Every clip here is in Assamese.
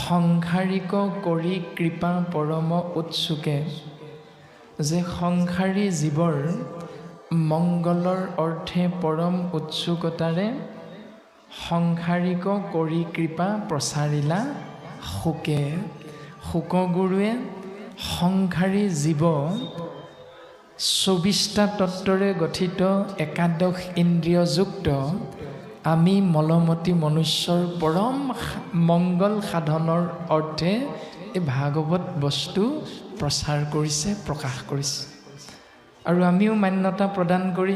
সংসাৰিক কৰি কৃপা পৰম উৎসুকে, যে সংসাৰী জীৱৰ মংগলৰ অৰ্থে পৰম উৎসুকতাৰে সংসাৰিক কৰি কৃপা প্ৰচাৰিলা শুকে। শুকগুৰুৱে সংসাৰী জীৱ ২৪টা তত্ত্বৰে গঠিত একাদশ ইন্দ্ৰিয়যুক্ত আমি মলমতী মনুষ্যৰ পৰম মংগল সাধনৰ অৰ্থে এই ভাগৱত বস্তু প্ৰচাৰ কৰিছে, প্ৰকাশ কৰিছে। আৰু আমিও মান্যতা প্ৰদান কৰি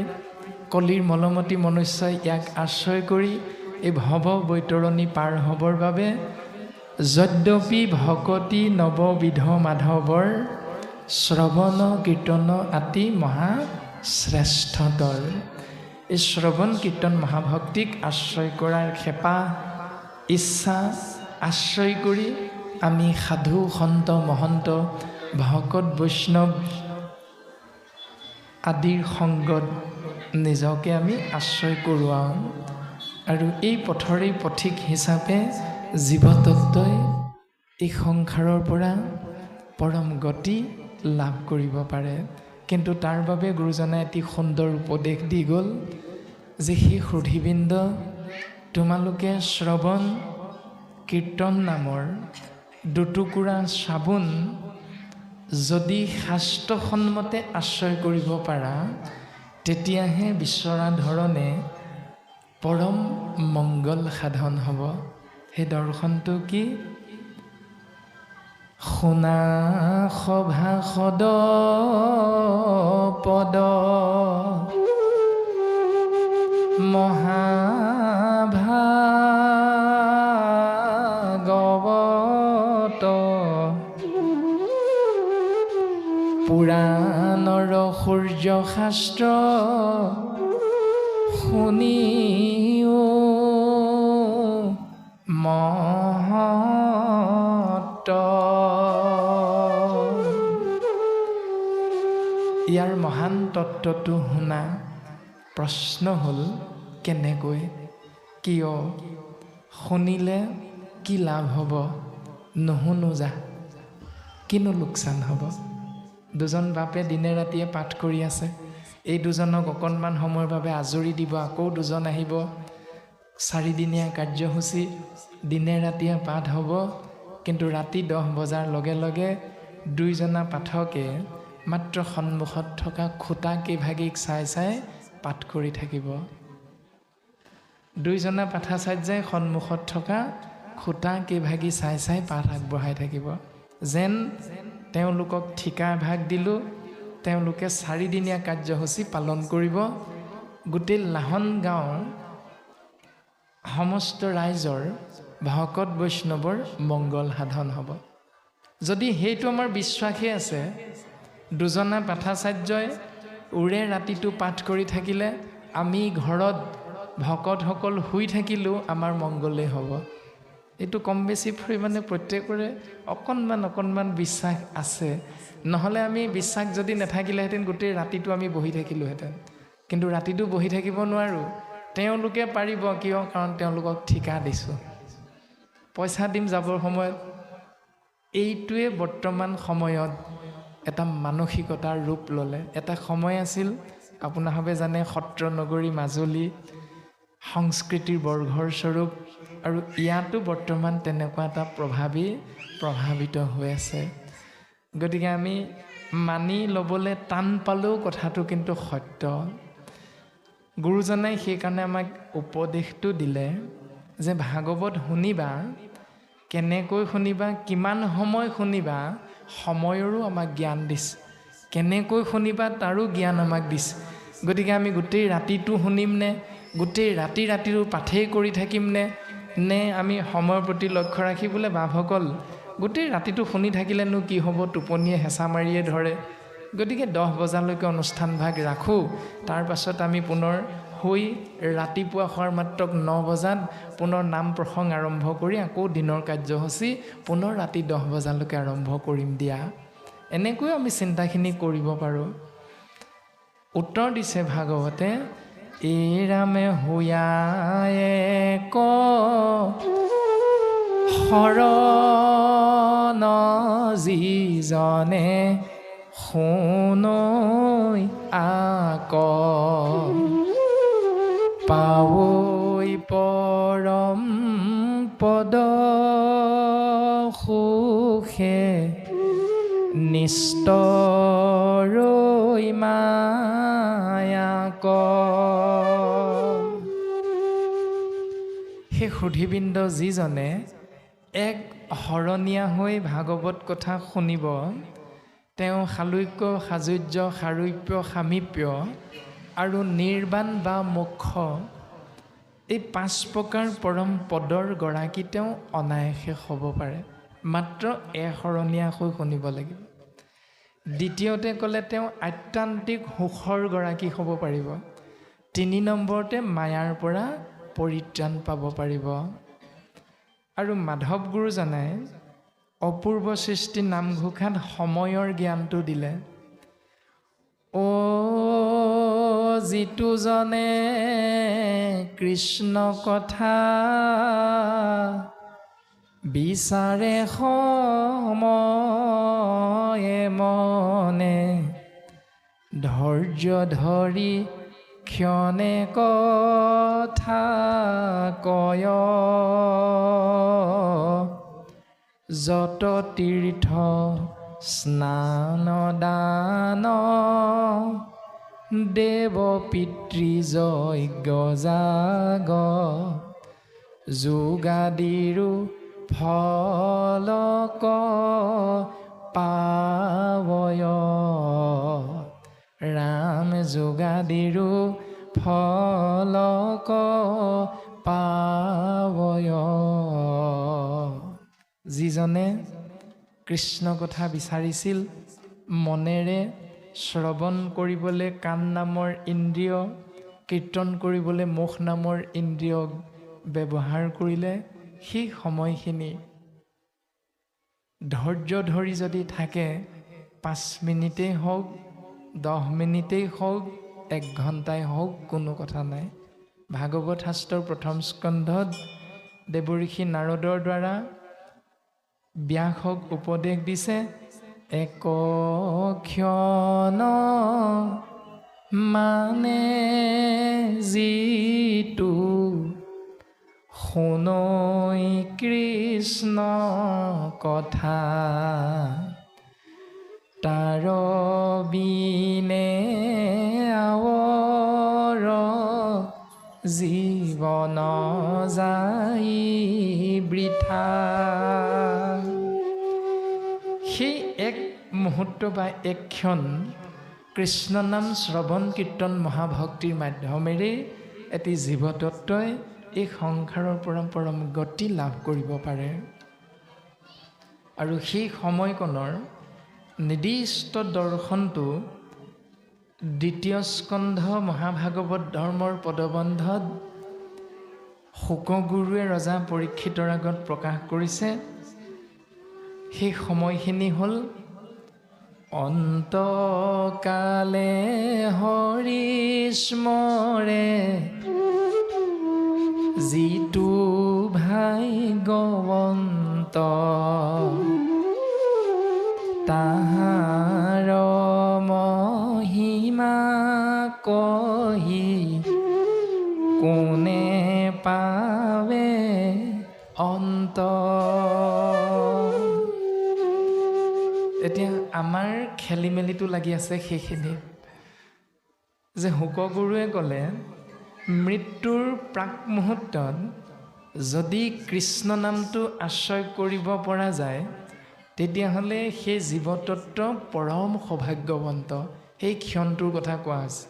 কলিৰ মলমতী মনুষ্যই ইয়াক আশ্ৰয় কৰি এই ভৱ বৈতৰণী পাৰ হ'বৰ বাবে যদ্যপি ভকতি নৱবিধ মাধৱৰ শ্ৰৱণ কীৰ্তন আতি মহা শ্ৰেষ্ঠতৰ। এই শ্ৰৱণ কীৰ্তন মহাভক্তিক আশ্ৰয় কৰাৰ খেপা ইচ্ছা আশ্ৰয় কৰি আমি সাধু সন্ত মহন্ত ভকত বৈষ্ণৱ আদিৰ সংগত নিজকে আমি আশ্ৰয় কৰোৱাওঁ। আৰু এই পথৰেই পথিক হিচাপে জীৱতত্ত্বই এই সংসাৰৰ পৰা পৰম গতি লাভ কৰিব পাৰে। কিন্তু তাৰ বাবে গুৰুজনাই এটি সুন্দৰ উপদেশ দি গ'ল যে সেই সুধীবৃন্দ, তোমালোকে শ্ৰৱণ কীৰ্তন নামৰ দুটুকুৰা চাবোন যদি শাস্ত্ৰসন্মতে আশ্ৰয় কৰিব পাৰা, তেতিয়াহে বিচৰা ধৰণে পৰম মংগল সাধন হ'ব। সেই দৰ্শনটো কি? শুনা সভাসদ পদ মহাভাগৱত পুৰাণৰ সূৰ্য শাস্ত্ৰ শুনিও মহত। ইয়াৰ মহান তত্ত্বটো শুনা। প্ৰশ্ন হ'ল কেনেকৈ, কিয়, শুনিলে কি লাভ হ'ব? নুশুনো যা, কিনো লোকচান হ'ব? দুজন বাপে দিনে ৰাতিয়ে পাঠ কৰি আছে, এই দুজনক অকণমান সময়ৰ বাবে আজৰি দিব, আকৌ দুজন আহিব। 4 দিনীয়া কাৰ্যসূচী, দিনে ৰাতিয়ে পাঠ হ'ব। কিন্তু ৰাতি 10 বজাৰ লগে লগে দুইজনা পাঠকে মাত্ৰ সন্মুখত থকা খুঁটা কেইভাগিক চাই চাই পাঠ কৰি থাকিব। দুইজনা পাঠাচাৰ্যই সন্মুখত থকা খুঁটা কেইভাগি চাই চাই পাঠ আগবঢ়াই থাকিব, যেন তেওঁলোকক ঠিকা ভাগ দিলোঁ, তেওঁলোকে 4 দিনীয়া কাৰ্যসূচী পালন কৰিব। গোটেই লাহন গাঁৱৰ সমস্ত ৰাইজৰ ভকত বৈষ্ণৱৰ মংগল সাধন হ'ব। যদি সেইটো আমাৰ বিশ্বাসেই আছে, দুজনা পাঠাচাৰ্যই ওৰে ৰাতিটো পাঠ কৰি থাকিলে, আমি ঘৰত ভকতসকল শুই থাকিলেও আমাৰ মংগলেই হ'ব। এইটো কম বেছি পৰিমাণে প্ৰত্যেকৰে অকণমান বিশ্বাস আছে। নহ'লে আমি বিশ্বাস যদি নাথাকিলেহেঁতেন গোটেই ৰাতিটো আমি বহি থাকিলোহেঁতেন। কিন্তু ৰাতিটো বহি থাকিব নোৱাৰোঁ। তেওঁলোকে পাৰিব, কিয়? কাৰণ তেওঁলোকক ঠিকা দিছোঁ, পইচা দিম যাবৰ সময়ত। এইটোৱে বৰ্তমান সময়ত এটা মানসিকতাৰ ৰূপ ল'লে। এটা সময় আছিল, আপোনাসবে জানে, সত্ৰ নগৰী মাজুলী সংস্কৃতিৰ বৰঘৰ স্বৰূপ, আৰু ইয়াতো বৰ্তমান তেনেকুৱা এটা প্ৰভাৱিত হৈ আছে। গতিকে আমি মানি ল'বলৈ টান পালেও কথাটো কিন্তু সত্য। গুৰুজনাই সেইকাৰণে আমাক উপদেশটো দিলে যে ভাগৱত শুনিবা, কেনেকৈ শুনিবা, কিমান সময় শুনিবা, সময়ৰো আমাক জ্ঞান দিছে। কেনেকৈ শুনিবা তাৰো জ্ঞান আমাক দিছে। গতিকে আমি গোটেই ৰাতিটো শুনিম নে, গোটেই ৰাতিৰো পাঠেই কৰি থাকিম নে আমি সময়ৰ প্ৰতি লক্ষ্য ৰাখি বোলে বাপসকল গোটেই ৰাতিটো শুনি থাকিলেনো কি হ'ব, টোপনিয়ে হেঁচা মাৰিয়ে ধৰে। গতিকে 10 বজালৈকে অনুষ্ঠান ভাগ ৰাখোঁ, তাৰ পাছত আমি পুনৰ শুই ৰাতিপুৱা হোৱাৰ মাত্ৰক 9 বজাত পুনৰ নাম প্ৰসংগ আৰম্ভ কৰি আকৌ দিনৰ কাৰ্যসূচী পুনৰ ৰাতি 10 বজালৈকে আৰম্ভ কৰিম দিয়া। এনেকৈ আমি চিন্তাখিনি কৰিব পাৰোঁ। উত্তৰ দিছে ভাগৱতে, এই ৰামে হুয়ায়ে ক শৰণ যিজনে শুনৈ আক পাৱৈ পৰম পদ সুখে নিস্তৰৈ মায়াক। সেই সুধীবৃন্দ যিজনে এক শৰণীয়া হৈ ভাগৱত কথা শুনিব, তেওঁ শালুক্য সাজুৰ্য সাৰূপ্য সামীপ্য আৰু নিৰ্বাণ বা মোক্ষ এই 5 প্ৰকাৰ পৰম পদৰ গৰাকী তেওঁ অনায়াসে হ'ব পাৰে, মাত্ৰ শৰণীয়া হৈ শুনিব লাগিব। দ্বিতীয়তে ক'লে তেওঁ আত্যান্তিক সুখৰ গৰাকী হ'ব পাৰিব। 3 নম্বৰতে মায়াৰ পৰা পৰিত্ৰাণ পাব পাৰিব। আৰু মাধৱ গুৰুজনাই অপূৰ্ব সৃষ্টি নামঘোষাত সময়ৰ জ্ঞানটো দিলে। যিটো জনে কৃষ্ণ কথা বিচাৰে সময়ে মনে, ধৈৰ্য ধৰি ক্ষণে কথা কয়, যত তীৰ্থ স্নান দান দেৱ পিতৃ যজ্ঞ যাগ, যোগাদিৰো ফলক পাৱয়, ৰাম যোগাদিৰো ফলক পাৱয়। যিজনে কৃষ্ণ কথা বিচাৰিছিল, মনেৰে শ্ৰৱণ কৰিবলৈ কাণ নামৰ ইন্দ্ৰিয়, কীৰ্তন কৰিবলৈ মুখ নামৰ ইন্দ্ৰিয় ব্যৱহাৰ কৰিলে, সেই সময়খিনি ধৈৰ্য ধৰি যদি থাকে, 5 মিনিটেই হওক, 10 মিনিটেই হওক, 1 ঘণ্টাই হওক, কোনো কথা নাই। ভাগৱত শাস্ত্ৰৰ 1ম স্কন্ধত দেৱঋষি নাৰদৰ দ্বাৰা ব্যাসক উপদেশ দিছে, এক ক্ষণ মানে যিটো শুনৈ কৃষ্ণ কথা, তাৰ বিনে আৱৰ জীৱন যাই বৃথা। সেই এক মুহূৰ্ত বা এক ক্ষণ কৃষ্ণ নাম শ্ৰৱণ কীৰ্তন মহাভক্তিৰ মাধ্যমেৰে এটি জীৱতত্বই এই সংসাৰৰ পৰা পৰম গতি লাভ কৰিব পাৰে। আৰু সেই সময়কণৰ নিৰ্দিষ্ট দৰ্শনটো 2য় স্কন্ধ মহাভাগৱত ধৰ্মৰ পদবন্ধত শুকগুৰুৱে ৰজা পৰীক্ষিতৰ আগত প্ৰকাশ কৰিছে। সেই সময়খিনি হ'ল অন্তকালে হৰি স্মৰে, যিটো ভাগ্যৱন্ত তাহাৰ মহিমা কহি কোনে পাৱে অন্ত। এতিয়া আমাৰ খেলি মেলিটো লাগি আছে সেইখিনিত, যে শুকগুৰুৱে ক'লে মৃত্যুৰ প্ৰাক মুহূৰ্তত যদি কৃষ্ণ নামটো আশ্ৰয় কৰিব পৰা যায়, তেতিয়াহ'লে সেই জীৱতত্ব পৰম সৌভাগ্যৱন্ত। সেই ক্ষণটোৰ কথা কোৱা হৈছে।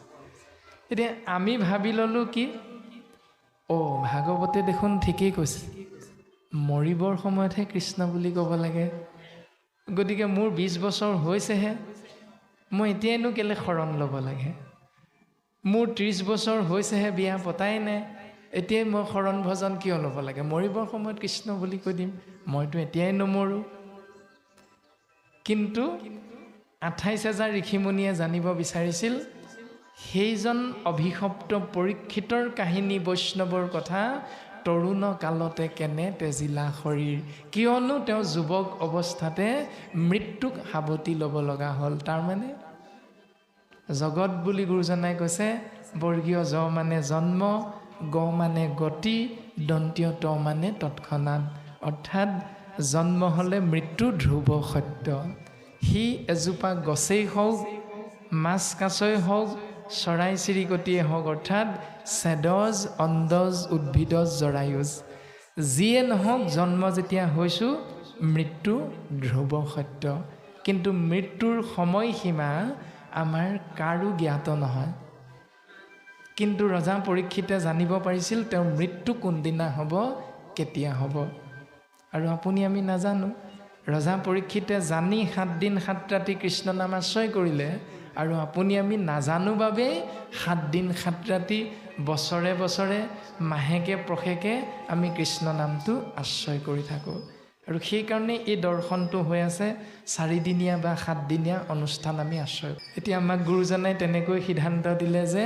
এতিয়া আমি ভাবি ল'লোঁ কি, ভাগৱতে দেখোন ঠিকেই কৈছে, মৰিবৰ সময়তহে কৃষ্ণ বুলি ক'ব লাগে। গতিকে মোৰ 20 বছৰ হৈছেহে, মই এতিয়াইনো কেলে শৰণ ল'ব লাগে? মোৰ 30 বছৰ হৈছেহে, বিয়া পতাই নাই, এতিয়াই মই শৰণ ভজন কিয় ল'ব লাগে? মৰিবৰ সময়ত কৃষ্ণ বুলি কৈ দিম, মইতো এতিয়াই নমৰোঁ। কিন্তু 28,000 ঋষিমুনিয়ে জানিব বিচাৰিছিল, সেইজন অভিশপ্ত পৰীক্ষিতৰ কাহিনী বৈষ্ণৱৰ কথা তৰুণ কালতে কেনে তেজিলা শৰীৰ, কিয়নো তেওঁ যুৱক অৱস্থাতে মৃত্যুক সাৱটি ল'ব লগা হ'ল। তাৰমানে জগত বুলি গুৰুজনাই কৈছে বৰ্গীয় জ মানে জন্ম, গ মানে গতি, দন্তীয় ত মানে তৎক্ষণাৎ, অৰ্থাৎ জন্ম হ'লে মৃত্যু ধ্ৰুৱ সত্য। সি এজোপা গছেই হওক, মাছ কাছই হওক, চৰাই চিৰিকটিয়ে হওক, অৰ্থাৎ ছেদজ অণ্ডজ উদ্ভিদজ জৰায়ুজ, যিয়ে নহওক জন্ম যেতিয়া হৈছোঁ মৃত্যু ধ্ৰুৱ সত্য। কিন্তু মৃত্যুৰ সময়সীমা আমাৰ কাৰো জ্ঞাত নহয়। কিন্তু ৰজা পৰীক্ষিতে জানিব পাৰিছিল তেওঁৰ মৃত্যু কোনদিনা হ'ব, কেতিয়া হ'ব। আৰু আপুনি আমি নাজানো। ৰজা পৰীক্ষিতে জানি 7 দিন 7 ৰাতি কৃষ্ণ নাম আশ্ৰয় কৰিলে, আৰু আপুনি আমি নাজানো বাবেই 7 দিন 7 ৰাতি বছৰে বছৰে মাহেকে প্ৰশেকে আমি কৃষ্ণ নামটো আশ্ৰয় কৰি থাকোঁ। আৰু সেইকাৰণে এই দৰ্শনটো হৈ আছে 4 দিনীয়া বা 7 দিনীয়া অনুষ্ঠান আমি আশ্ৰয়। এতিয়া আমাক গুৰুজনাই তেনেকৈ সিদ্ধান্ত দিলে যে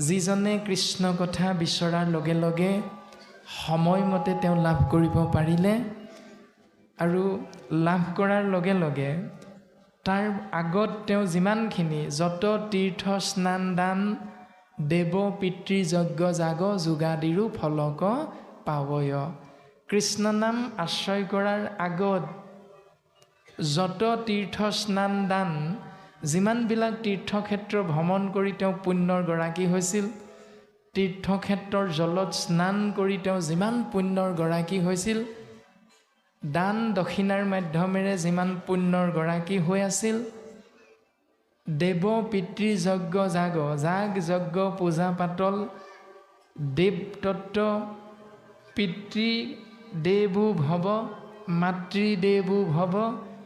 যিজনে কৃষ্ণ কথা বিচৰাৰ লগে লগে সময়মতে তেওঁ লাভ কৰিব পাৰিলে, আৰু লাভ কৰাৰ লগে লগে তাৰ আগত তেওঁ যিমানখিনি যত তীৰ্থ স্নান দান দেৱ পিতৃ যজ্ঞ যাগ যোগাদিৰো ফলক পাৱয়। কৃষ্ণ নাম আশ্ৰয় কৰাৰ আগত যত তীৰ্থ স্নান দান, যিমানবিলাক তীৰ্থক্ষেত্ৰ ভ্ৰমণ কৰি তেওঁ পুণ্যৰ গৰাকী হৈছিল, তীৰ্থক্ষেত্ৰৰ জলত স্নান কৰি তেওঁ যিমান পুণ্যৰ গৰাকী হৈছিল, দান দক্ষিণাৰ মাধ্যমেৰে যিমান পুণ্যৰ গৰাকী হৈ আছিল, দেৱ পিতৃ যজ্ঞ যাগ, যাগ যজ্ঞ পূজা পাতল, দেৱতত্ত্ব পিতৃ দেৱো ভৱ, মাতৃদেৱো ভৱ,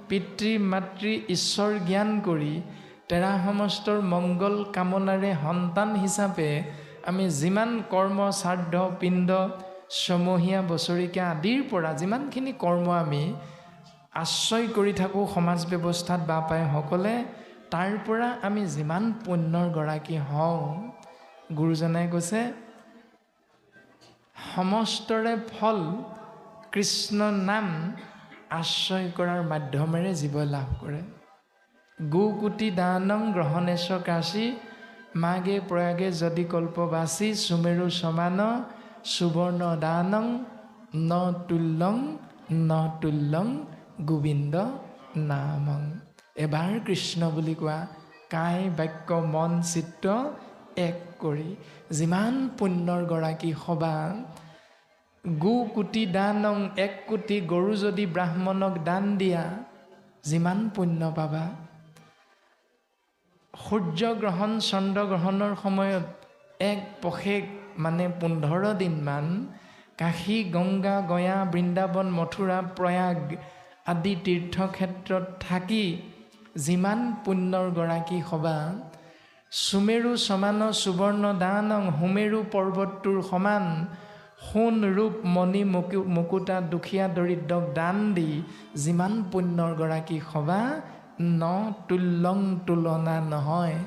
পিতৃ মাতৃ ঈশ্বৰ জ্ঞান কৰি তেৰা সমস্তৰ মংগল কামনাৰে সন্তান হিচাপে আমি যিমান কৰ্ম শ্ৰাদ্ধ পিণ্ড ছমহীয়া বছৰিকা আদিৰ পৰা যিমানখিনি কৰ্ম আমি আশ্ৰয় কৰি থাকোঁ সমাজ ব্যৱস্থাত বা পাই সকলে, তাৰ পৰা আমি যিমান পুণ্যৰ গৰাকী হওঁ, গুৰুজনাই কৈছে সমস্তৰে ফল কৃষ্ণ নাম আশ্ৰয় কৰাৰ মাধ্যমেৰে জীৱই লাভ কৰে। গোকুটি দানং গ্ৰহণেশ কাশী, মাগে প্ৰয়াগে যদি কল্পবাসী, সুমেৰু সমান সুবৰ্ণ দানং ন তুল্যং গোবিন্দ নামং। এবাৰ কৃষ্ণ বুলি কোৱা, কায় বাক্য মন চিত্ত এক কৰি যিমান পুণ্যৰ গৰাকী হবা, গোকুটি দানং 1 কোটি গৰু যদি ব্ৰাহ্মণক দান দিয়া যিমান পুণ্য পাবা। সূৰ্যগ্ৰহণ চন্দ্ৰগ্ৰহণৰ সময়ত 1 পষেক মানে 15 দিনমান কাশী গংগা গয়া বৃন্দাবন মথুৰা প্ৰয়াগ আদি তীৰ্থক্ষেত্ৰত থাকি যিমান পুণ্যৰ গৰাকী হবা, সুমেৰু সমান সুবৰ্ণ দানং, সুমেৰু পৰ্বতটোৰ সমান সোণ ৰূপ মণি মুকুতা দুখীয়া দৰিদ্ৰক দান দি যিমান পুণ্যৰ গৰাকী হবা, ন তুল্যং তুলনা নহয়,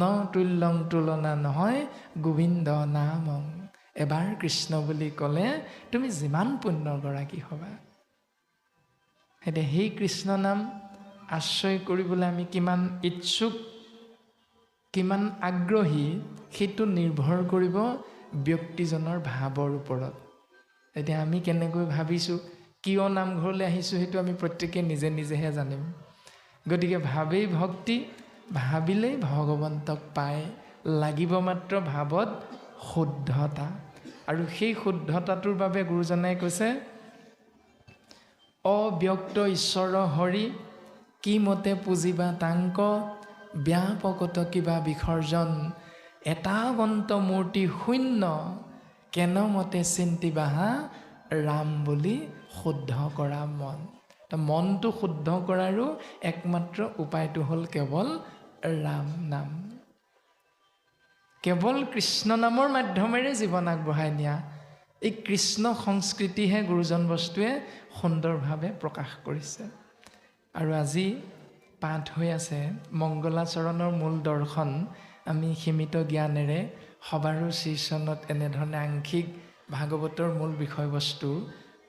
ন তুল্যং তুলনা নহয় গোবিন্দ নামং। এবাৰ কৃষ্ণ বুলি ক'লে তুমি যিমান পুণ্যৰ গৰাকী হবা। এতিয়া সেই কৃষ্ণ নাম আশ্ৰয় কৰিবলৈ আমি কিমান ইচ্ছুক, কিমান আগ্ৰহী, সেইটো নিৰ্ভৰ কৰিব ব্যক্তিজনৰ ভাৱৰ ওপৰত। এতিয়া আমি কেনেকৈ ভাবিছোঁ, কিয় নামঘৰলৈ আহিছোঁ, সেইটো আমি প্ৰত্যেকে নিজে নিজেহে জানিম। গতিকে ভাৱেই ভক্তি, ভাবিলেই ভগৱন্তক পায়, লাগিব মাত্ৰ ভাৱত শুদ্ধতা। আৰু সেই শুদ্ধতাটোৰ বাবে গুৰুজনাই কৈছে অব্যক্ত ঈশ্বৰ হৰি, কি মতে পুজিবা তাংক, ব্যাপকত কিবা বিসৰ্জন, এটাগন্ত মূৰ্তি শূন্য, কেন মতে চিন্তিবাহা ৰাম বুলি শুদ্ধ কৰা মন। মনটো শুদ্ধ কৰাৰো একমাত্ৰ উপায়টো হ'ল কেৱল ৰাম নাম। কেৱল কৃষ্ণ নামৰ মাধ্যমেৰে জীৱন আগবঢ়াই নিয়া এই কৃষ্ণ সংস্কৃতিহে গুৰুজন বস্তুৱে সুন্দৰভাৱে প্ৰকাশ কৰিছে। আৰু আজি পাঠ হৈ আছে মংগলাচৰণৰ মূল দৰ্শন। আমি সীমিত জ্ঞানেৰে সবাৰো শ্ৰীচৰণত এনেধৰণে আংশিক ভাগৱতৰ মূল বিষয়বস্তু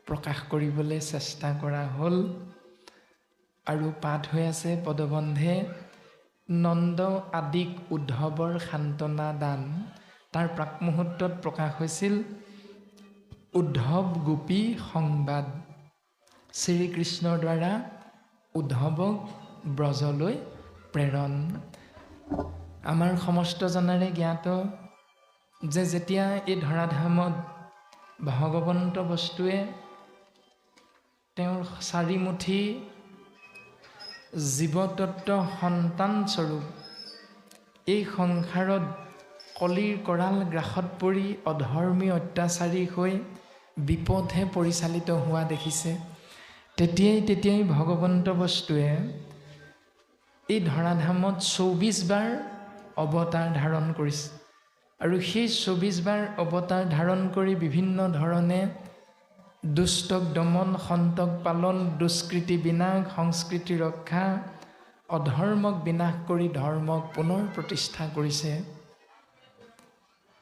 প্ৰকাশ কৰিবলৈ চেষ্টা কৰা হ'ল। আৰু পাঠ হৈ আছে পদবন্ধে নন্দ আদিক উদ্ধৱৰ সান্তনা দান। তাৰ প্ৰাকমুহূৰ্তত প্ৰকাশ হৈছিল উদ্ধৱ গোপী সংবাদ। শ্ৰীকৃষ্ণৰ দ্বাৰা উদ্ধৱক ব্ৰজলৈ প্ৰেৰণ। আমাৰ সমস্তজনৰে জ্ঞাত যে যেতিয়া এই ধৰাধামত ভগৱন্ত বস্তুৱে তেওঁৰ চাৰিমুঠি জীৱতত্ত্ব সন্তানস্বৰূপ এই সংসাৰত কলিৰ কৰাল গ্ৰাসত পৰি অধৰ্মী অত্যাচাৰী হৈ বিপথে পৰিচালিত হোৱা দেখিছে। তেতিয়াই ভগৱন্ত বস্তুৱে এই ধৰাধামত ২৪ বাৰ অৱতাৰ ধাৰণ কৰিছে। আৰু সেই ২৪ বাৰ অৱতাৰ ধাৰণ কৰি বিভিন্ন ধৰণে দুষ্টক দমন, সন্তক পালন, দুষ্কৃতি বিনাশ, সংস্কৃতি ৰক্ষা, অধৰ্মক বিনাশ কৰি ধৰ্মক পুনৰ প্ৰতিষ্ঠা কৰিছে।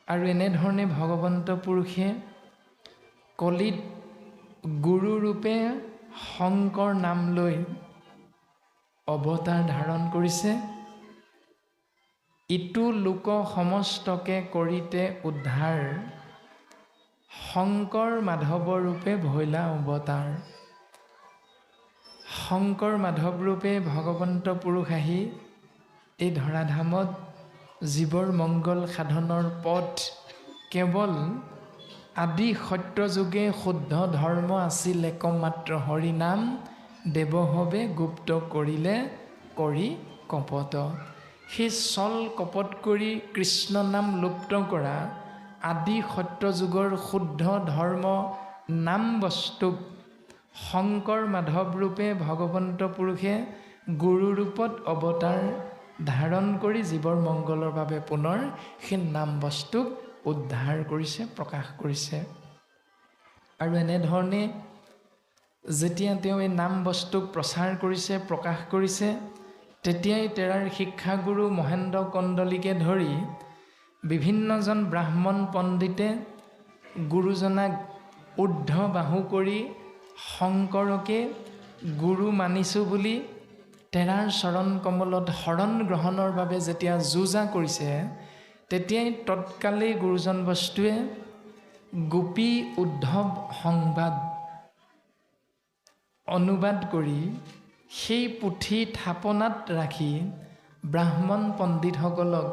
আৰু এনেধৰণে ভগৱন্ত পুৰুষে কলিত গুৰুৰূপে শংকৰ নাম লৈ অৱতাৰ ধাৰণ কৰিছে। ইটো লোক সমস্তকে কৰিতে উদ্ধাৰ, শংকৰ মাধৱ ৰূপে ভৈলা অৱতাৰ। শংকৰ মাধৱ ৰূপে ভগৱন্ত পুৰুষ আহি এই ধৰাধামত জীৱৰ মংগল সাধনৰ পথ কেৱল আদি সত্য যুগে শুদ্ধ ধৰ্ম আছিল একমাত্ৰ হৰি নাম, দেৱহৱে গুপ্ত কৰিলে কৰি কপট। সেই চল কপট কৰি কৃষ্ণ নাম লুপ্ত কৰা আদি সত্য যুগৰ শুদ্ধ ধৰ্ম নাম বস্তুক শংকৰ মাধৱ ৰূপে ভগৱন্ত পুৰুষে গুৰুৰূপত অৱতাৰ ধাৰণ কৰি জীৱৰ মংগলৰ বাবে পুনৰ সেই নাম বস্তুক উদ্ধাৰ কৰিছে, প্ৰকাশ কৰিছে। আৰু এনেধৰণে যেতিয়া তেওঁ এই নাম বস্তুক প্ৰচাৰ কৰিছে, প্ৰকাশ কৰিছে, তেতিয়াই তেৰাৰ শিক্ষাগুৰু মহেন্দ্ৰ কন্দলীকে ধৰি বিভিন্নজন ব্ৰাহ্মণ পণ্ডিতে গুৰুজনাক ঊৰ্ধ্ব বাহু কৰি শংকৰকে গুৰু মানিছোঁ বুলি তেৰাৰ চৰণ কমলত শৰণ গ্ৰহণৰ বাবে যেতিয়া যুঁজা কৰিছে, তেতিয়াই তৎকালেই গুৰুজন বস্তুৱে গোপী উদ্ধৱ সংবাদ অনুবাদ কৰি সেই পুথি থাপনাত ৰাখি ব্ৰাহ্মণ পণ্ডিতসকলক,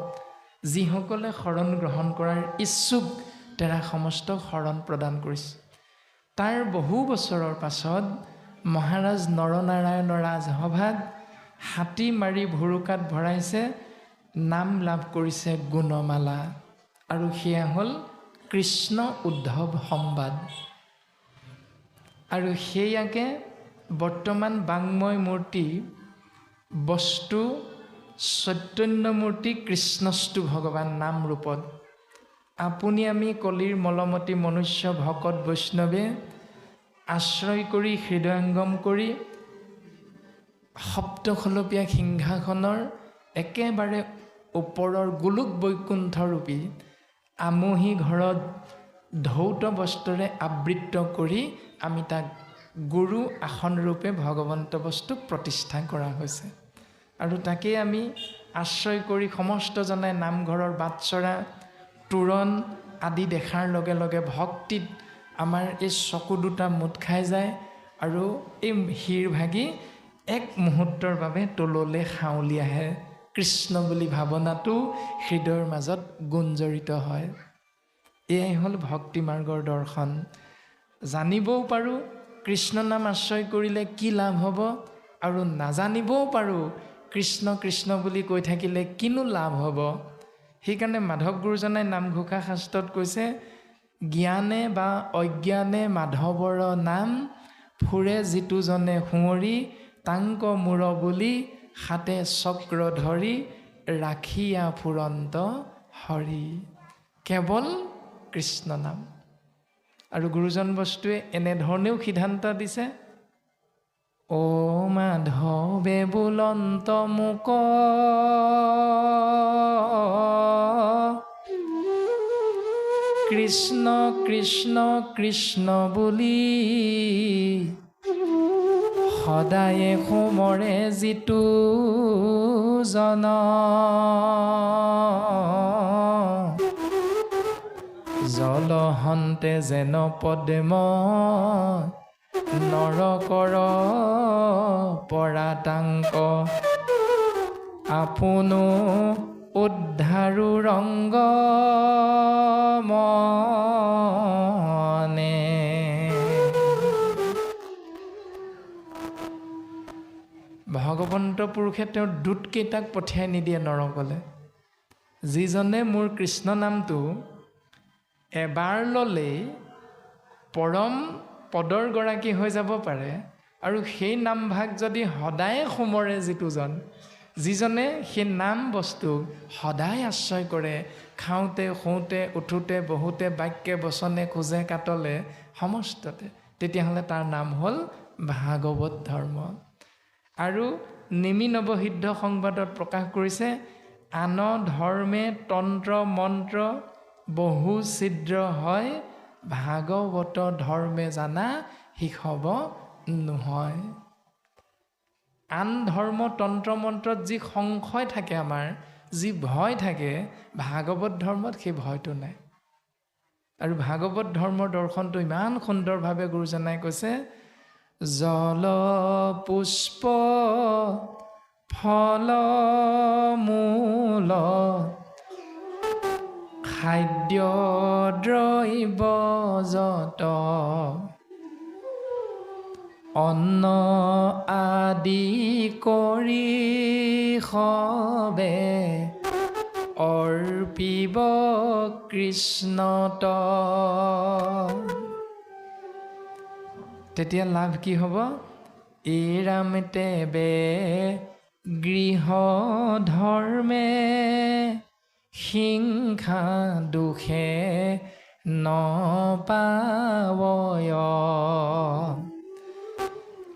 যিসকলে শৰণ গ্ৰহণ কৰাৰ ইচ্ছুক, তেৰা সমস্ত শৰণ প্ৰদান কৰিছে। তাৰ বহু বছৰৰ পাছত মহাৰাজ নৰনাৰায়ণৰ ৰাজসভাত হাতী মাৰি ভুৰুকাত ভৰাইছে, নাম লাভ কৰিছে গুণমালা। আৰু সেয়া হ'ল কৃষ্ণ উদ্ধৱ সংবাদ। আৰু সেয়াকে বৰ্তমান বাংময় মূৰ্তি বস্তু চৈতন্যমূৰ্তি কৃষ্ণস্তু ভগৱান নাম ৰূপত আপুনি আমি কলিৰ মলমতি মনুষ্য ভকত বৈষ্ণৱে আশ্ৰয় কৰি হৃদয়ংগম কৰি সপ্তখলপীয়া সিংহাসনৰ একেবাৰে ওপৰৰ গোলোক বৈকুণ্ঠৰূপী আমহি ঘৰত ধৌত বস্ত্ৰৰে আবৃত কৰি আমি তাক গুৰু আসনৰূপে ভগৱন্ত বস্তুক প্ৰতিষ্ঠা কৰা হৈছে। আৰু তাকেই আমি আশ্ৰয় কৰি সমস্তজনে নামঘৰৰ বাটচৰা তোৰণ আদি দেখাৰ লগে লগে ভক্তিত আমাৰ এই চকু দুটা মুঠ খাই যায় আৰু এই শিৰ ভাগি এক মুহূৰ্তৰ বাবে তললৈ সাউলি আহে। কৃষ্ণ বুলি ভাৱনাটো হৃদয়ৰ মাজত গুঞ্জৰিত হয়। এয়াই হ'ল ভক্তি মাৰ্গৰ দৰ্শন। জানিবও পাৰোঁ কৃষ্ণ নাম আশ্ৰয় কৰিলে কি লাভ হ'ব, আৰু নাজানিবও পাৰোঁ কৃষ্ণ কৃষ্ণ বুলি কৈ থাকিলে কিনো লাভ হ'ব। সেইকাৰণে মাধৱ গুৰুজনাই নামঘোষা শাস্ত্ৰত কৈছে, জ্ঞানে বা অজ্ঞানে মাধৱৰ নাম, ফুৰে যিটোজনে সুঁৱৰি, তাংক মূৰ বুলি হাতে চক্ৰ ধৰি, ৰাখিয়া ফুৰন্ত হৰি। কেৱল কৃষ্ণ নাম। আৰু গুৰুজন বস্তুৱে এনেধৰণেও সিদ্ধান্ত দিছে, অ মাধৱে বুলন্ত মোক কৃষ্ণ কৃষ্ণ কৃষ্ণ বুলি সদায়ে সোমৰে যিটো জন জলহন্তে যেন পদ্ম নৰকৰ পৰাতাংক আপোনো উদ্ধাৰু ৰংগ মনে। ভগৱন্ত পুৰুষে তেওঁৰ দূতকেইটাক পঠিয়াই নিদিয়ে নৰকলে। যিজনে মোৰ কৃষ্ণ নামটো এবাৰ ল'লেই পৰম পদৰ গৰাকী হৈ যাব পাৰে, আৰু সেই নামভাগ যদি সদায় সোমৰে যিটোজন, যিজনে সেই নাম বস্তু সদায় আশ্ৰয় কৰে, খাওঁতে শুওঁতে উঠোঁতে বহুতে বাক্যে বচনে খোজে কাটলে সমস্ততে, তেতিয়াহ'লে তাৰ নাম হ'ল ভাগৱত ধৰ্ম। আৰু নিমি নৱসিদ্ধ সংবাদত প্ৰকাশ কৰিছে, আন ধৰ্মে তন্ত্ৰ মন্ত্ৰ বহু ছিদ্ৰ হয়, ভাগৱত ধৰ্মে জানা শিষব নহয়। আন ধৰ্ম তন্ত্ৰ মন্ত্ৰত যি সংশয় থাকে, আমাৰ যি ভয় থাকে, ভাগৱত ধৰ্মত সেই ভয়টো নাই। আৰু ভাগৱত ধৰ্মৰ দৰ্শনটো ইমান সুন্দৰভাৱে গুৰুজনাই কৈছে, জল পুষ্প ফল মূল খাদ্য দ্ৰব্য যত অন্ন আদি কৰি সবে অৰ্পিব কৃষ্ণত। তেতিয়া লাভ কি হ'ব? এইৰাম তেবে গৃহ ধৰ্মে হিংসা দুখে নপাৱয়,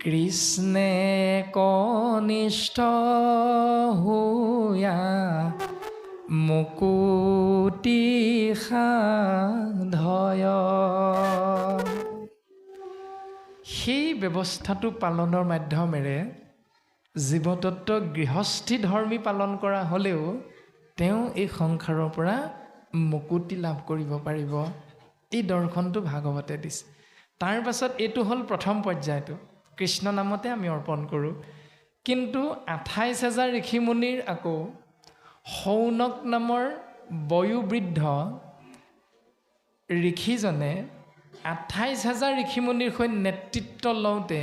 কৃষ্ণে কনিষ্ঠ হুয়া মুকুতি সাধয়। সেই ব্যৱস্থাটো পালনৰ মাধ্যমেৰে জীৱতত্ব গৃহস্থী ধৰ্মী পালন কৰা হ'লেও তেওঁ এই সংসাৰৰ পৰা মুকুতি লাভ কৰিব পাৰিব। এই দৰ্শনটো ভাগৱতে দিছে। তাৰ পাছত এইটো হ'ল প্ৰথম পৰ্যায়টো, কৃষ্ণ নামতে আমি অৰ্পণ কৰোঁ। কিন্তু 28,000 ঋষিমুনিৰ আকৌ শৌনক নামৰ বয়োবৃদ্ধ ঋষিজনে 28,000 ঋষিমুনিৰ সৈতে নেতৃত্ব লওঁতে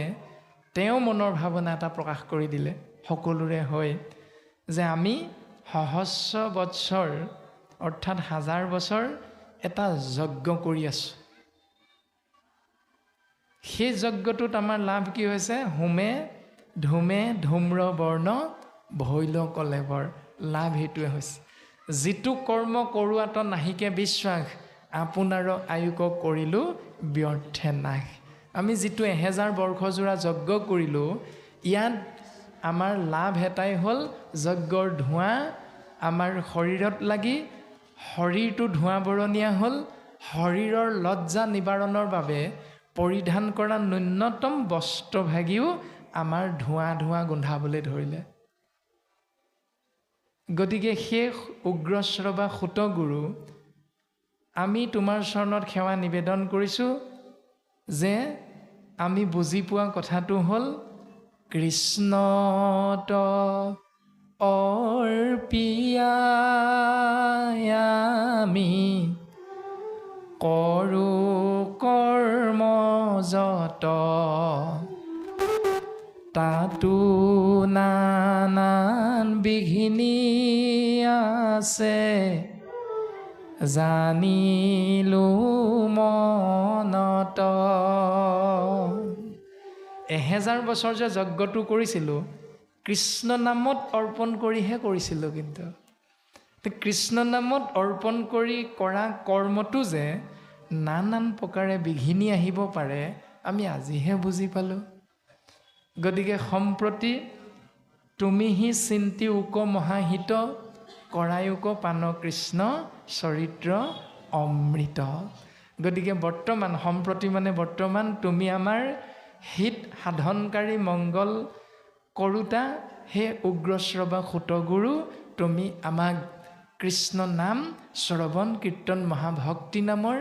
তেওঁ মনৰ ভাৱনা এটা প্ৰকাশ কৰি দিলে সকলোৰে হৈ, যে আমি সহস্ৰ বৎসৰ অৰ্থাৎ 1000 বছৰ এটা যজ্ঞ কৰি আছোঁ। সেই যজ্ঞটোত আমাৰ লাভ কি হৈছে? হোমে ধূমে ধূম্ৰ বৰ্ণ ভৈল কলেবৰ। লাভ সেইটোৱে হৈছে, যিটো কৰ্ম কৰোৱাত নাহিকে বিশ্বাস, আপোনাৰ আয়ুক কৰিলোঁ ব্যৰ্থে নাশ। আমি যিটো 1000 বৰ্ষজোৰা যজ্ঞ কৰিলোঁ, ইয়াত আমাৰ লাভ এটাই হ'ল, যজ্ঞৰ ধোঁৱা আমাৰ শৰীৰত লাগি শৰীৰটো ধোঁৱা বৰণীয়া হ'ল। শৰীৰৰ লজ্জা নিবাৰণৰ বাবে পৰিধান কৰা ন্যূনতম বস্ত্ৰভাগিও আমাৰ ধোঁৱা ধোঁৱা গোন্ধাবলৈ ধৰিলে। গতিকে সেই উগ্ৰশ্ৰৱা সুত গুৰু, আমি তোমাৰ চৰণত সেৱা নিবেদন কৰিছোঁ যে আমি বুজি পোৱা কথাটো হ'ল, কৃষ্ণত অৰ্পিয়ামি কৰোঁ কৰ্ম যত, তাতো নানান বিঘিনি আছে, জানিলো মনত। 1000 বছৰ যে যজ্ঞটো কৰিছিলোঁ, কৃষ্ণ নামত অৰ্পণ কৰিহে কৰিছিলোঁ। কিন্তু কৃষ্ণ নামত অৰ্পণ কৰি কৰা কৰ্মটো যে নানান প্ৰকাৰে বিঘিনি আহিব পাৰে, আমি আজিহে বুজি পালোঁ। গতিকে সম্প্ৰতি তুমিহি চিন্তি উক মহাহিত কৰায়ুক পান কৃষ্ণ চৰিত্ৰ অমৃত। গতিকে বৰ্তমান সম্প্ৰতি মানে বৰ্তমান তুমি আমাৰ হিত সাধনকাৰী মংগল কৰোঁতা হে উগ্ৰশ্ৰৱা সুতগুৰু, তুমি আমাক কৃষ্ণ নাম শ্ৰৱণ কীৰ্তন মহাভক্তি নামৰ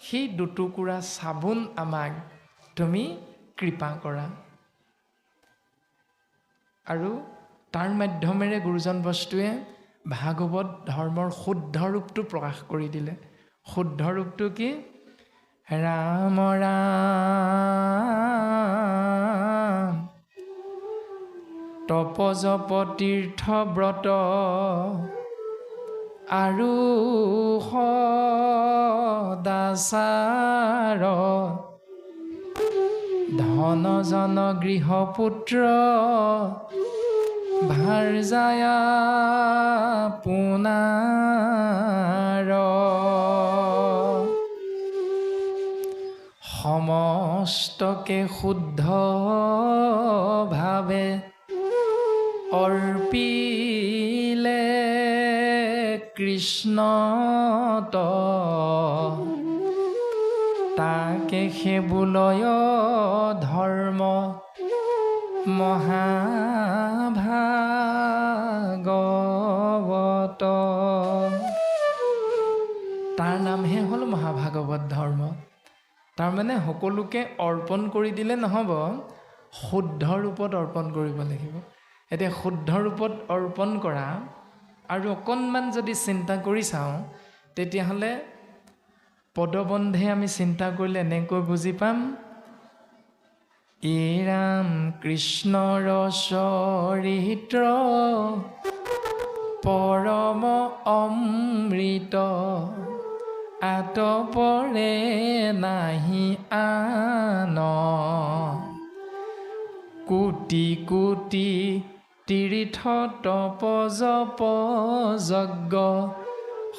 সেই দুটুকুৰা চাবোন আমাক তুমি কৃপা কৰা। আৰু তাৰ মাধ্যমেৰে গুৰুজন বস্তুৱে ভাগৱত ধৰ্মৰ শুদ্ধ ৰূপটো প্ৰকাশ কৰি দিলে। শুদ্ধ ৰূপটো কি? ৰাম ৰাম তপজপ তীৰ্থ ব্ৰত আৰু সদাচাৰ ধন জন গৃহপুত্ৰ ভাৰ্যায়া পুনাৰ সমস্তকে শুদ্ধ ভাৱে অৰ্পিলে কৃষ্ণত তাকে সেবুলয় ধৰ্ম মহাভাগৱত। তাৰ নামহে হ'ল মহাভাগৱত ধৰ্ম। তাৰমানে সকলোকে অৰ্পণ কৰি দিলে নহ'ব, শুদ্ধ ৰূপত অৰ্পণ কৰিব লাগিব। এতিয়া শুদ্ধ ৰূপত অৰ্পণ কৰা আৰু অকণমান যদি চিন্তা কৰি চাওঁ, তেতিয়াহ'লে পদবন্ধে আমি চিন্তা কৰিলে এনেকৈ বুজি পাম, এই ৰাম কৃষ্ণৰ চৰিত্ৰ পৰম অমৃত, আতপৰে নাহি আন, কোটি কোটি তীৰ্থ তপ জপ যজ্ঞ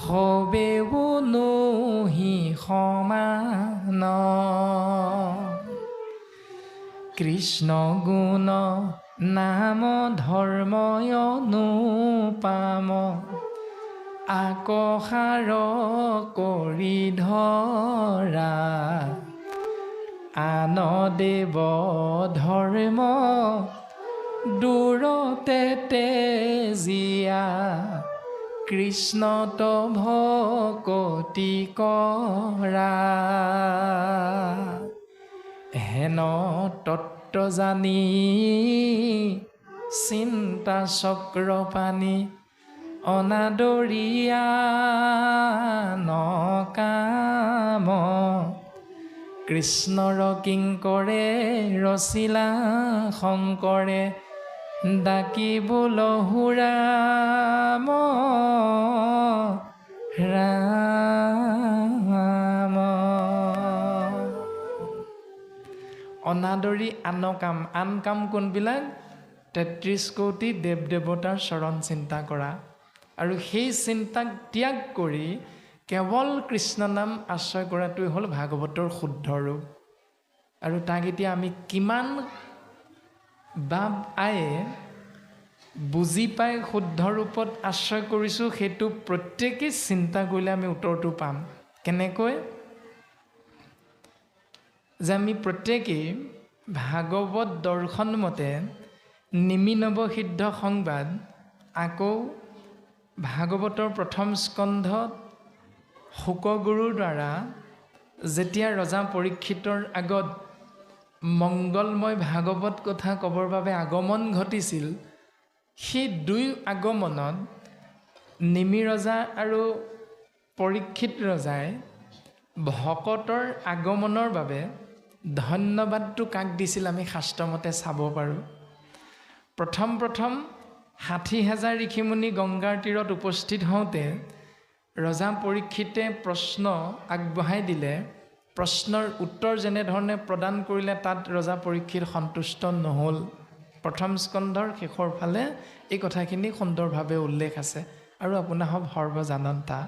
সবেও নহি সমান, কৃষ্ণ গুণ নাম ধৰ্ময় অনুপাম, আকসাৰ কৰি ধৰা, আন দেৱ ধৰ্ম দূৰতে তেজিয়া, কৃষ্ণত ভকতি কৰা, হেন তত্ত্ব জানি চিন্তা চক্ৰ পানী অনাদৰিয়া নকাম, কৃষ্ণৰ কিংকৰে ৰচিলা শংকৰে, ডাকিবুল ৰাম ৰাম। অনাদৰি আন কাম, আন কাম কোনবিলাক? ৩৩ কোটি দেৱ দেৱতাৰ চৰণ চিন্তা কৰা, আৰু সেই চিন্তাক ত্যাগ কৰি কেৱল কৃষ্ণ নাম আশ্ৰয় কৰাটোৱে হ'ল ভাগৱতৰ শুদ্ধ ৰূপ। আৰু তাক এতিয়া আমি কিমান বাপ আয়ে বুজি পাই শুদ্ধ ৰূপত আশ্ৰয় কৰিছোঁ, সেইটো প্ৰত্যেকেই চিন্তা কৰিলে আমি উত্তৰটো পাম। কেনেকৈ? যে আমি প্ৰত্যেকেই ভাগৱত দৰ্শন মতে নিমিনৱসিদ্ধ সংবাদ, আকৌ ভাগৱতৰ প্ৰথম স্কন্ধত শুকগুৰুৰ দ্বাৰা যেতিয়া ৰজা পৰীক্ষিতৰ আগত মংগলময় ভাগৱত কথা ক'বৰ বাবে আগমন ঘটিছিল, সেই দুই আগমনত নিমি ৰজা আৰু পৰীক্ষিত ৰজাই ভকতৰ আগমনৰ বাবে ধন্যবাদটো কাক দিছিল আমি শাস্ত্ৰমতে চাব পাৰোঁ। প্ৰথম ৬০,০০০ ঋষিমুনি গংগাৰ তীৰত উপস্থিত হওঁতে ৰজা পৰীক্ষিতে প্ৰশ্ন আগবঢ়াই দিলে, প্ৰশ্নৰ উত্তৰ যেনেধৰণে প্ৰদান কৰিলে তাত ৰজা পৰীক্ষিত সন্তুষ্ট নহ'ল। প্ৰথম স্কন্ধৰ শেষৰ ফালে এই কথাখিনি সুন্দৰভাৱে উল্লেখ আছে আৰু আপোনাৰ সৰ্বজানন্তা।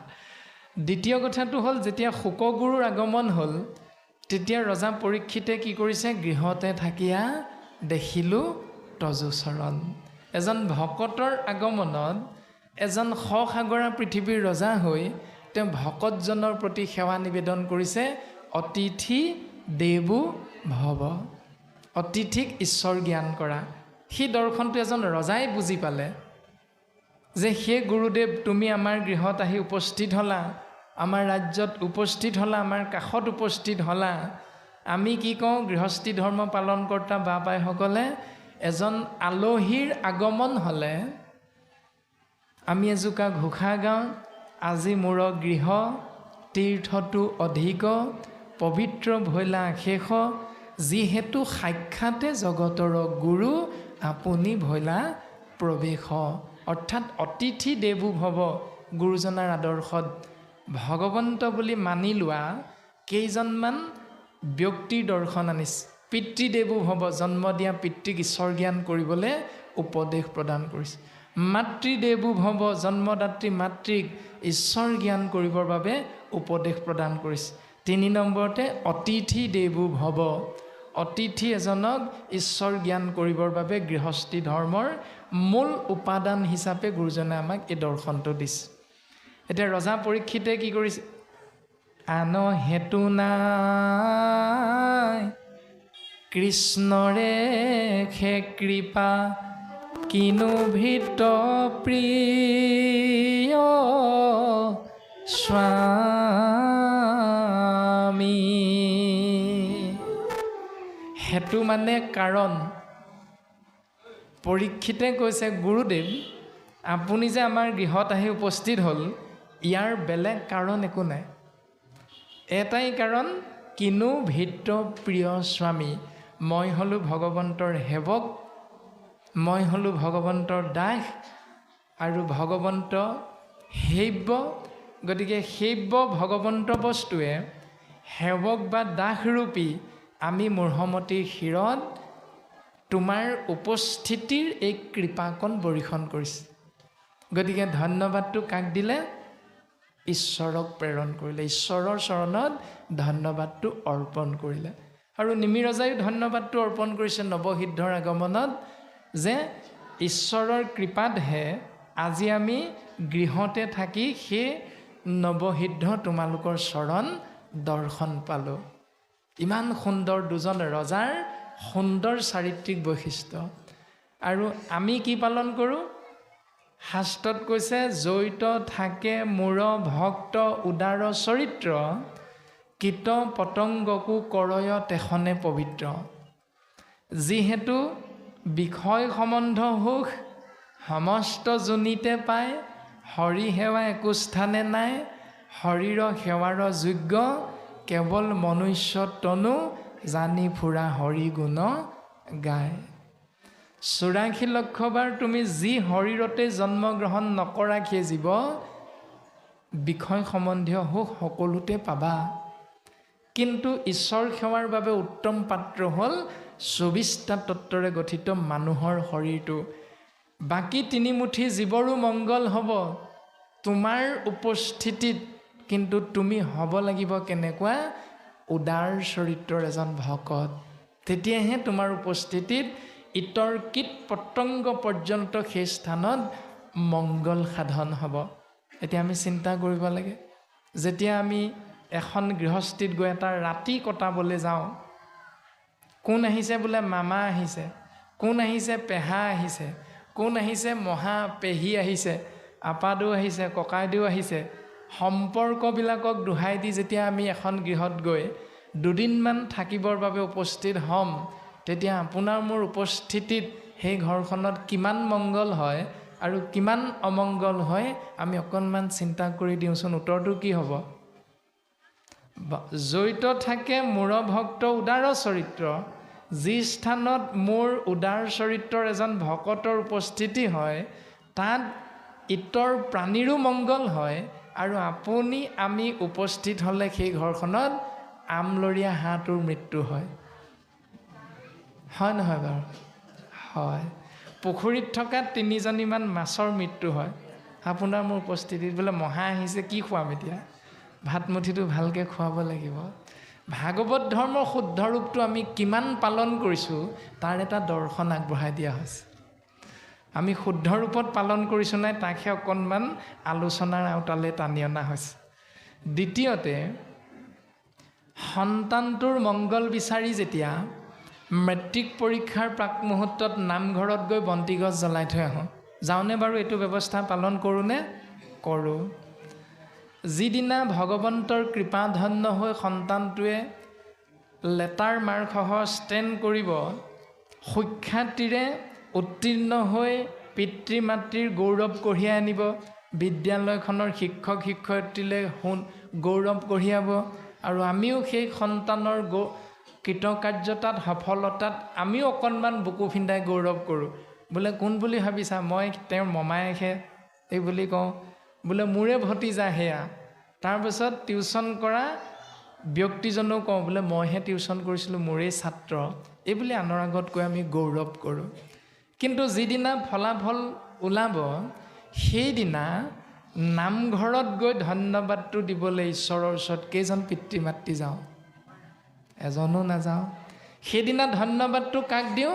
দ্বিতীয় কথাটো হ'ল, যেতিয়া শুকগুৰুৰ আগমন হ'ল তেতিয়া ৰজা পৰীক্ষিতে কি কৰিছে? গৃহতে থাকিয়া দেখিলোঁ তজুচৰণ। এজন ভকতৰ আগমনত এজন সসাগৰা পৃথিৱীৰ ৰজা হৈ তেওঁ ভকতজনৰ প্ৰতি সেৱা নিবেদন কৰিছে অতিথি দেৱো ভৱ, অতিথিক ঈশ্বৰ জ্ঞান কৰা। সেই দৰ্শনটো এজন ৰজাই বুজি পালে যে সেই গুৰুদেৱ তুমি আমাৰ গৃহত আহি উপস্থিত হ'লা, আমাৰ ৰাজ্যত উপস্থিত হ'লা, আমাৰ কাষত উপস্থিত হ'লা। আমি কি কওঁ গৃহস্থী ধৰ্ম পালন কৰ্তা বা পাইসকলে, এজন আলহীৰ আগমন হ'লে আমি এজোকা ঘোষা গাওঁ, আজি মোৰ গৃহ তীৰ্থটো অধিক, পবিত্ৰ ভৈলা শেষ, যিহেতু সাক্ষাতে জগতৰ গুৰু, আপুনি ভৈলা প্ৰৱেশ। অৰ্থাৎ অতিথি দেৱো ভৱ, গুৰুজনাৰ আদৰ্শত ভগৱন্ত বুলি মানি লোৱা কেইজনমান ব্যক্তিৰ দৰ্শন আনিছে। পিতৃদেৱো ভৱ, জন্ম দিয়া পিতৃক ঈশ্বৰ জ্ঞান কৰিবলৈ উপদেশ প্ৰদান কৰিছে। মাতৃদেৱো ভৱ, জন্মদাত্ৰী মাতৃক ঈশ্বৰ জ্ঞান কৰিবৰ বাবে উপদেশ প্ৰদান কৰিছে। 3 নম্বৰতে অতিথি দেৱো ভৱ, অতিথি এজনক ঈশ্বৰ জ্ঞান কৰিবৰ বাবে গৃহস্থী ধৰ্মৰ মূল উপাদান হিচাপে গুৰুজনে আমাক এই দৰ্শনটো দিছে। এতিয়া ৰজা পৰীক্ষিতে কি কৰিছে, আন হেতু নাই কৃষ্ণৰে খে কৃপা, কিনো ভৃত প্ৰিয় স্বামী। হেতু মানে কাৰণ। পৰীক্ষিতে কৈছে গুৰুদেৱ আপুনি যে আমাৰ গৃহত আহি উপস্থিত হ'ল, ইয়াৰ বেলেগ কাৰণ একো নাই। এটাই কাৰণ, কিনো ভৃত্য প্ৰিয় স্বামী, মই হ'লোঁ ভগৱন্তৰ সেৱক, মই হ'লোঁ ভগৱন্তৰ দাস আৰু ভগৱন্ত সেব্য। গতিকে সেব্য ভগৱন্ত বস্তুৱে সেৱক বা দাসৰূপী আমি মূঢ়মতীৰ শিৰত তোমাৰ উপস্থিতিৰ এই কৃপাকণ বৰ্ষণ কৰিছে। গতিকে ধন্যবাদটো কাক দিলে, ঈশ্বৰক প্ৰেৰণ কৰিলে, ঈশ্বৰৰ চৰণত ধন্যবাদটো অৰ্পণ কৰিলে। আৰু নিমি ৰজায়ো ধন্যবাদটো অৰ্পণ কৰিছে নৱসিদ্ধৰ আগমনত, যে ঈশ্বৰৰ কৃপাতহে আজি আমি গৃহতে থাকি সেই নৱসিদ্ধ তোমালোকৰ চৰণ দৰ্শন পালোঁ। ইমান সুন্দৰ দুজন ৰজাৰ সুন্দৰ চাৰিত্ৰিক বৈশিষ্ট্য। আৰু আমি কি পালন কৰোঁ, শাস্ত্ৰত কৈছে জড়িত থাকে মোৰ ভক্ত উদাৰ চৰিত্ৰ, কীট পতংগকো কৰয় তেখনে পবিত্ৰ। যিহেতু বিষয় সম্বন্ধ সুখ সমস্ত যোনিতে পায়, হৰি সেৱা একো স্থানে নাই, শৰীৰ সেৱাৰ যোগ্য কেৱল মনুষ্য তনু, জানি ফুৰা হৰি গুণ গায়। 84 লক্ষবাৰ তুমি যি শৰীৰতে জন্মগ্ৰহণ নকৰাকীয়ে জীৱ, বিষয় সম্বন্ধীয় সুখ সকলোতে পাবা। কিন্তু ঈশ্বৰ সেৱাৰ বাবে উত্তম পাত্ৰ হ'ল 24টা তত্ত্বৰে গঠিত মানুহৰ শৰীৰটো। বাকী 3 মুঠি জীৱৰো মংগল হ'ব তোমাৰ উপস্থিতিত, কিন্তু তুমি হ'ব লাগিব কেনেকুৱা, উদাৰ চৰিত্ৰৰ এজন ভকত। তেতিয়াহে তোমাৰ উপস্থিতিত ইতৰ কীট পতংগ পৰ্যন্ত সেই স্থানত মংগল সাধন হ'ব। এতিয়া আমি চিন্তা কৰিব লাগে, যেতিয়া আমি এখন গৃহস্থীত গৈ এটা ৰাতি কটাবলৈ যাওঁ, কোন আহিছে বোলে মামা আহিছে, কোন আহিছে পেহা আহিছে, কোন আহিছে মহা পেহী আহিছে, আপাদৌ আহিছে, ককাইদেউ আহিছে, সম্পৰ্কবিলাকক দোহাই দি যেতিয়া আমি এখন গৃহত গৈ 2 দিনমান থাকিবৰ বাবে উপস্থিত হ'ম, তেতিয়া আপোনাৰ মোৰ উপস্থিতিত সেই ঘৰখনত কিমান মংগল হয় আৰু কিমান অমংগল হয়, আমি অকণমান চিন্তা কৰি দিওঁচোন। উত্তৰটো কি হ'ব? জড়িত থাকে মোৰ ভক্ত উদাৰ চৰিত্ৰ, যি স্থানত মোৰ উদাৰ চৰিত্ৰৰ এজন ভকতৰ উপস্থিতি হয়, তাত ইতৰ প্ৰাণীৰো মংগল হয়। আৰু আপুনি আমি উপস্থিত হ'লে সেই ঘৰখনত আমলৰীয়া হাঁহটোৰ মৃত্যু হয়, হয় নহয় বাৰু? হয়। পুখুৰীত থকা 3জনীমান মাছৰ মৃত্যু হয় আপোনাৰ মোৰ উপস্থিতিত। বোলে মহা আহিছে, কি খুৱাম এতিয়া, ভাতমুঠিটো ভালকৈ খুৱাব লাগিব। ভাগৱত ধৰ্মৰ শুদ্ধ ৰূপটো আমি কিমান পালন কৰিছোঁ তাৰ এটা দৰ্শন আগবঢ়াই দিয়া হৈছে। আমি শুদ্ধ ৰূপত পালন কৰিছোঁ নাই, তাকহে অকণমান আলোচনাৰ আওতালৈ টানি অনা হৈছে। দ্বিতীয়তে সন্তানটোৰ মংগল বিচাৰি যেতিয়া মেট্ৰিক পৰীক্ষাৰ প্ৰাক মুহূৰ্তত নামঘৰত গৈ বন্তি গছ জ্বলাই থৈ আহোঁ। যাওঁনে বাৰু এইটো ব্যৱস্থা পালন কৰোঁনে? কৰোঁ। যিদিনা ভগৱন্তৰ কৃপা ধন্য হৈ সন্তানটোৱে লেটাৰ মাৰ্কসহ ষ্টেণ্ড কৰিব, সুখ্যাতিৰে উত্তীৰ্ণ হৈ পিতৃ মাতৃৰ গৌৰৱ কঢ়িয়াই আনিব, বিদ্যালয়খনৰ শিক্ষক শিক্ষয়িত্ৰীলৈ গৌৰৱ কঢ়িয়াব, আৰু আমিও সেই সন্তানৰ কৃতকাৰ্যতাত সফলতাত আমিও অকণমান বুকু ফিন্দাই গৌৰৱ কৰোঁ। বোলে কোন বুলি ভাবিছা? মই তেওঁৰ মমায়েকহে এই বুলি কওঁ। বোলে মোৰে ভতিজা সেয়া। তাৰপিছত টিউশ্যন কৰা ব্যক্তিজনো কওঁ, বোলে মইহে টিউশ্যন কৰিছিলোঁ, মোৰেই ছাত্ৰ, এই বুলি আনৰ আগত কৈ আমি গৌৰৱ কৰোঁ। কিন্তু যিদিনা ফলাফল ওলাব, সেইদিনা নামঘৰত গৈ ধন্যবাদটো দিবলৈ ঈশ্বৰৰ ওচৰত কেইজন পিতৃ মাতৃ যাওঁ? এজনো নাযাওঁ। সেইদিনা ধন্যবাদটো কাক দিওঁ?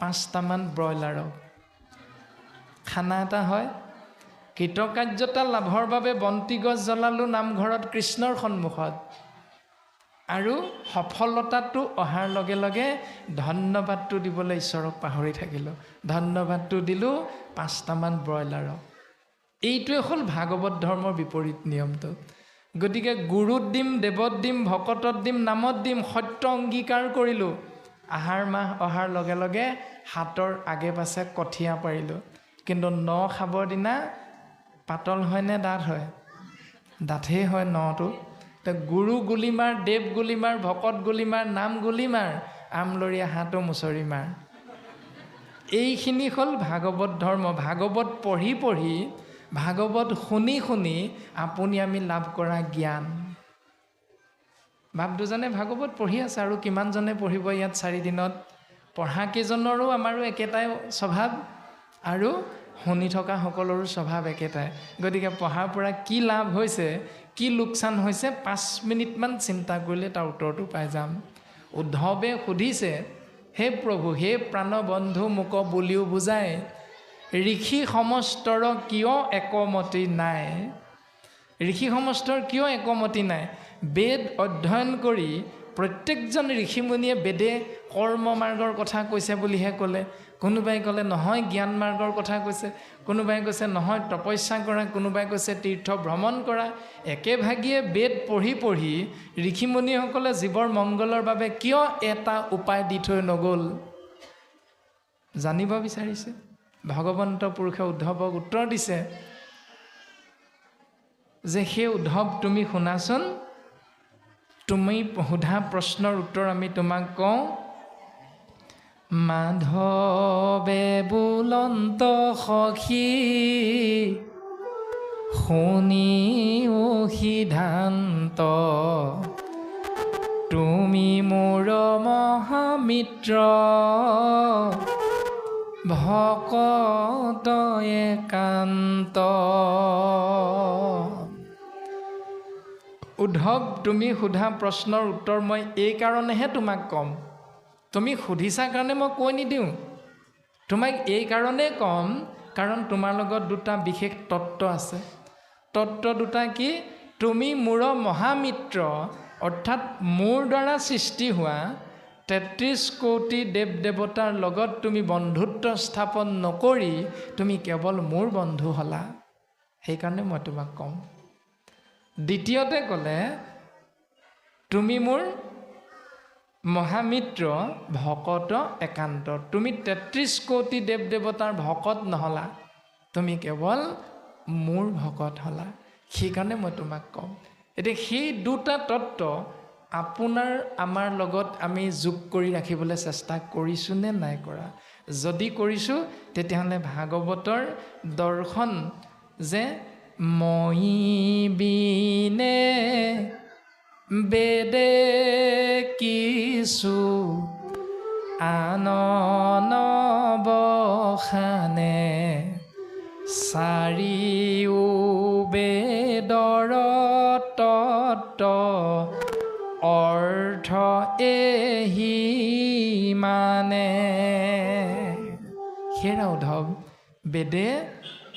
5টামান ব্ৰইলাৰক। খানা এটা হয়। কৃতকাৰ্যতা লাভৰ বাবে বন্তি গছ জ্বলালোঁ নামঘৰত কৃষ্ণৰ সন্মুখত, আৰু সফলতাটো অহাৰ লগে লগে ধন্যবাদটো দিবলৈ ঈশ্বৰক পাহৰি থাকিলোঁ। ধন্যবাদটো দিলোঁ 5টামান ব্ৰইলাৰক। এইটোৱে হ'ল ভাগৱত ধৰ্মৰ বিপৰীত নিয়মটো। গতিকে গুৰুত দিম, দেৱত দিম, ভকতত দিম, নামত দিম, সত্য অংগীকাৰ কৰিলোঁ। আহাৰ মাহ অহাৰ লগে লগে হাতৰ আগে পাছে কঠীয়া পাৰিলোঁ। কিন্তু ন খাবৰ দিনা পাতল হয়নে ডাঠ হয়? ডাঠেই হয় নটো। গুৰু গুলিমাৰ, দেৱ গুলিমাৰ, ভকত গুলিমাৰ, নাম গুলিমাৰ, আমলৰীয়া হাতো মুচৰি মাৰ। এইখিনি হ'ল ভাগৱত ধৰ্ম। ভাগৱত পঢ়ি পঢ়ি, ভাগৱত শুনি শুনি আপুনি আমি লাভ কৰা জ্ঞান। বাপ দুজনে ভাগৱত পঢ়ি আছে, আৰু কিমানজনে পঢ়িব ইয়াত 4 দিনত? পঢ়া কেইজনৰো আমাৰো একেটাই স্বভাৱ, আৰু শুনি থকা সকলৰো স্বভাৱ একেটাই। গতিকে পঢ়াৰ পৰা কি লাভ হৈছে, কি লোকচান হৈছে, 5 মিনিটমান চিন্তা কৰিলে তাৰ উত্তৰটো পাই যাম। উদ্ধৱে সুধিছে, হে প্ৰভু, হে প্ৰাণবন্ধু মোক বুলিও বুজাই, ঋষি সমস্তৰ কিয় একমতি নাই? ঋষি সমস্তৰ কিয় একমতি নাই? বেদ অধ্যয়ন কৰি প্ৰত্যেকজন ঋষিমুনিয়ে বেদে কৰ্ম মাৰ্গৰ কথা কৈছে বুলিহে ক'লে। কোনোবাই ক'লে নহয় জ্ঞান মাৰ্গৰ কথা কৈছে, কোনোবাই কৈছে নহয় তপস্যা কৰা, কোনোবাই কৈছে তীৰ্থ ভ্ৰমণ কৰা। একেভাগিয়ে বেদ পঢ়ি পঢ়ি ঋষিমুনিসকলে জীৱৰ মংগলৰ বাবে কিয় এটা উপায় দি থৈ নগ'ল? জানিব বিচাৰিছে। ভগৱন্ত পুৰুষে উদ্ধৱক উত্তৰ দিছে যে, সেই উদ্ধৱ তুমি শুনাচোন, তুমি সোধা প্ৰশ্নৰ উত্তৰ আমি তোমাক কওঁ। মাধৱে বুলন্ত সখী শুনিও সিদ্ধান্ত, তুমি মোৰ মহামিত্ৰ ভকত একান্ত। উদ্ধৱ, তুমি সোধা প্ৰশ্নৰ উত্তৰ মই এই কাৰণেহে তোমাক ক'ম। তুমি সুধিছা কাৰণে মই কৈ নিদিওঁ। তোমাক এই কাৰণেই ক'ম, কাৰণ তোমাৰ লগত দুটা বিশেষ তত্ত্ব আছে। তত্ত্ব দুটা কি? তুমি মোৰ মহামিত্ৰ, অৰ্থাৎ মোৰ দ্বাৰা সৃষ্টি হোৱা 33 কোটি দেৱ দেৱতাৰ লগত তুমি বন্ধুত্ব স্থাপন নকৰি তুমি কেৱল মোৰ বন্ধু হ'লা, সেইকাৰণে মই তোমাক ক'ম। দ্বিতীয়তে ক'লে, তুমি মোৰ মহামিত্ৰ ভকত একান্ত, তুমি 33 কোটি দেৱ দেৱতাৰ ভকত নহলা, তুমি কেৱল মোৰ ভকত হ'লা, সেইকাৰণে মই তোমাক ক'ম। এতিয়া সেই দুটা তত্ত্ব আপোনাৰ আমাৰ লগত আমি যোগ কৰি ৰাখিবলৈ চেষ্টা কৰিছোঁ নে নাই কৰা? যদি কৰিছোঁ, তেতিয়াহ'লে ভাগৱতৰ দৰ্শন যে মই বিনে বেদে কিছু আনন বখানে, চাৰিও বেদৰ তত্ত্ব অৰ্থ এহি মানে। হেৰা উদ্ধৱ, বেদে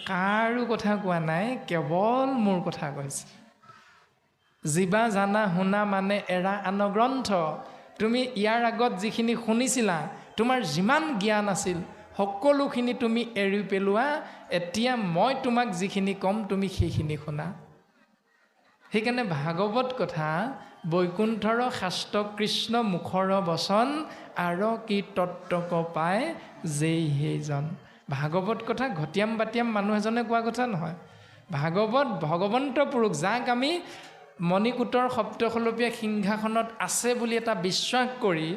কাৰো কথা কোৱা নাই, কেৱল মোৰ কথা কৈছে। জীৱা জানা শুনা মানে এৰা আন গ্ৰন্থ। তুমি ইয়াৰ আগত যিখিনি শুনিছিলা, তোমাৰ যিমান জ্ঞান আছিল সকলোখিনি তুমি এৰি পেলোৱা। এতিয়া মই তোমাক যিখিনি ক'ম তুমি সেইখিনি শুনা। সেইকাৰণে ভাগৱত কথা বৈকুণ্ঠৰ শাস্ত্ৰ কৃষ্ণ মুখৰ বচন, আৰু কি তত্ত্বক পায় যেই সেইজন। ভাগৱত কথা ঘটিয়াম বাটিয়াম মানুহ এজনে কোৱা কথা নহয়। ভাগৱত ভগৱন্ত পুৰুষ, যাক আমি মণিকূটৰ সপ্তশলপীয়া সিংহাসনত আছে বুলি এটা বিশ্বাস কৰি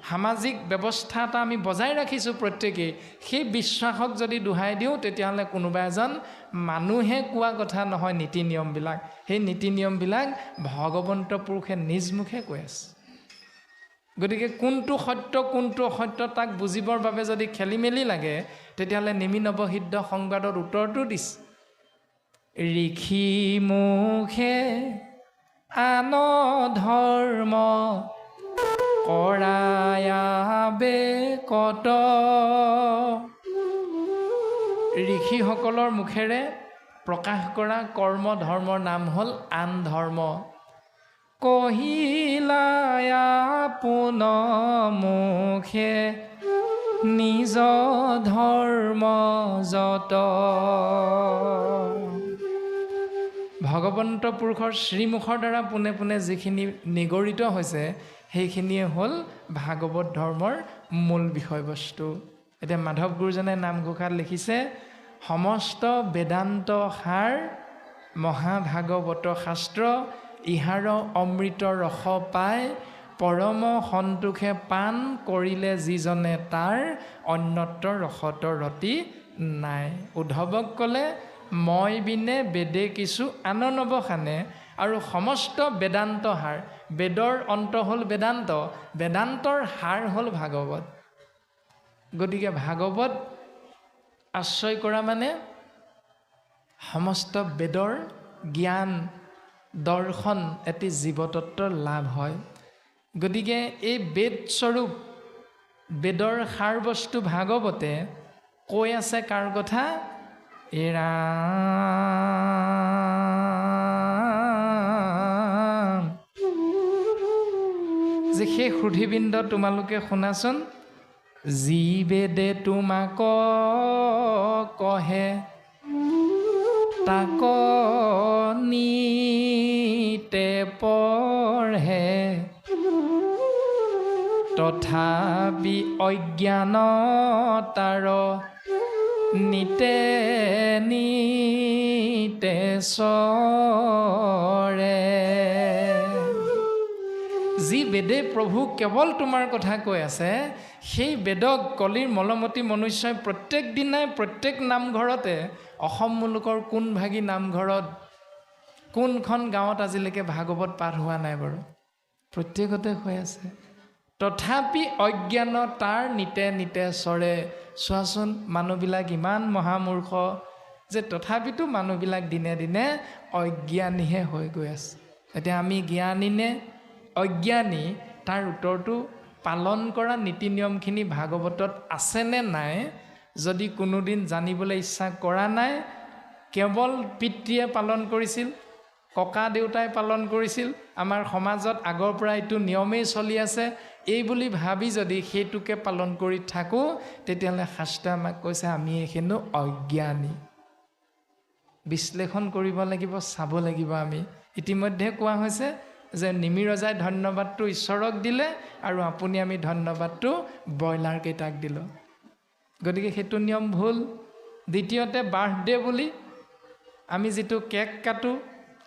সামাজিক ব্যৱস্থা এটা আমি বজাই ৰাখিছোঁ প্ৰত্যেকেই, সেই বিশ্বাসক যদি দোহাই দিওঁ তেতিয়াহ'লে কোনোবা এজন মানুহে কোৱা কথা নহয়। নীতি নিয়মবিলাক, সেই নীতি নিয়মবিলাক ভগৱন্ত পুৰুষে নিজ মুখে কৈ আছে। গতিকে কোনটো সত্য কোনটো অসত্য তাক বুজিবৰ বাবে যদি খেলি মেলি লাগে, তেতিয়াহ'লে নিমি নৱসিদ্ধ সংবাদত উত্তৰটো দিছে। ঋষি মুখে আন ধৰ্ম কৰায়াবে কত। ঋষিসকলৰ মুখেৰে প্ৰকাশ কৰা কৰ্ম ধৰ্মৰ নাম হ'ল আন ধৰ্ম। কহিলায়া পোন মুখে নিজ ধৰ্ম যত। ভগৱন্ত পুৰুষৰ শ্ৰীমুখৰ দ্বাৰা পোনে পোনে যিখিনি নিগৰিত হৈছে সেইখিনিয়ে হ'ল ভাগৱত ধৰ্মৰ মূল বিষয়বস্তু। এতিয়া মাধৱ গুৰুজনে নামঘোষাত লিখিছে, সমস্ত বেদান্ত সাৰ মহাভাগৱত শাস্ত্ৰ, ইহাৰ অমৃত ৰস পায়, পৰম সন্তোষে পাণ কৰিলে যিজনে তাৰ, অন্যত্ৰ ৰসত ৰতি নাই। উদ্ধৱক ক'লে, মই বিনে বেদে কিছু আন নবখানে, আৰু সমস্ত বেদান্ত সাৰ, বেদৰ অন্ত হ'ল বেদান্ত, বেদান্তৰ সাৰ হ'ল ভাগৱত। গতিকে ভাগৱত আশ্ৰয় কৰা মানে সমস্ত বেদৰ জ্ঞান দৰ্শন এটি জীৱতত্বৰ লাভ হয়। গতিকে এই বেদস্বৰূপ বেদৰ সাৰ বস্তু ভাগৱতে কৈ আছে কাৰ কথা? যে সেই সুধীবৃন্দ তোমালোকে শুনাচোন, যি বেদে তোমাক কহে তাক নিতে পঢ়ে, তথাপি অজ্ঞান তাৰ নিতে নিতে চৰে। যি বেদে প্ৰভু কেৱল তোমাৰ কথা কৈ আছে, সেই বেদক কলিৰ মলমতী মনুষ্যই প্ৰত্যেক দিনাই প্ৰত্যেক নামঘৰতে, অসম মুলুকৰ কোন ভাগী নামঘৰত কোনখন গাঁৱত আজিলৈকে ভাগৱত পাঠ হোৱা নাই বাৰু? প্ৰত্যেকতে হৈ আছে। তথাপি অজ্ঞান তাৰ নিতে নিতে চৰে। চোৱাচোন মানুহবিলাক ইমান মহামূৰ্খ যে তথাপিতো মানুহবিলাক দিনে দিনে অজ্ঞানীহে হৈ গৈ আছে। এতিয়া আমি জ্ঞানী নে অজ্ঞানী, তাৰ উত্তৰটো পালন কৰা নীতি নিয়মখিনি ভাগৱতত আছেনে নাই যদি কোনোদিন জানিবলৈ ইচ্ছা কৰা নাই, কেৱল পিতৃয়ে পালন কৰিছিল, ককা দেউতাই পালন কৰিছিল, আমাৰ সমাজত আগৰ পৰা এইটো নিয়মেই চলি আছে, এই বুলি ভাবি যদি সেইটোকে পালন কৰি থাকোঁ, তেতিয়াহ'লে শাস্ত্ৰই আমাক কৈছে আমি এইখিনি অজ্ঞানী। বিশ্লেষণ কৰিব লাগিব, চাব লাগিব আমি। ইতিমধ্যে কোৱা হৈছে যে নিমি ৰজাই ধন্যবাদটো ঈশ্বৰক দিলে, আৰু আপুনি আমি ধন্যবাদটো ব্ৰইলাৰকেইটাক দিলোঁ। গতিকে সেইটো নিয়ম ভুল। দ্বিতীয়তে বাৰ্থডে বুলি আমি যিটো কেক কাটো,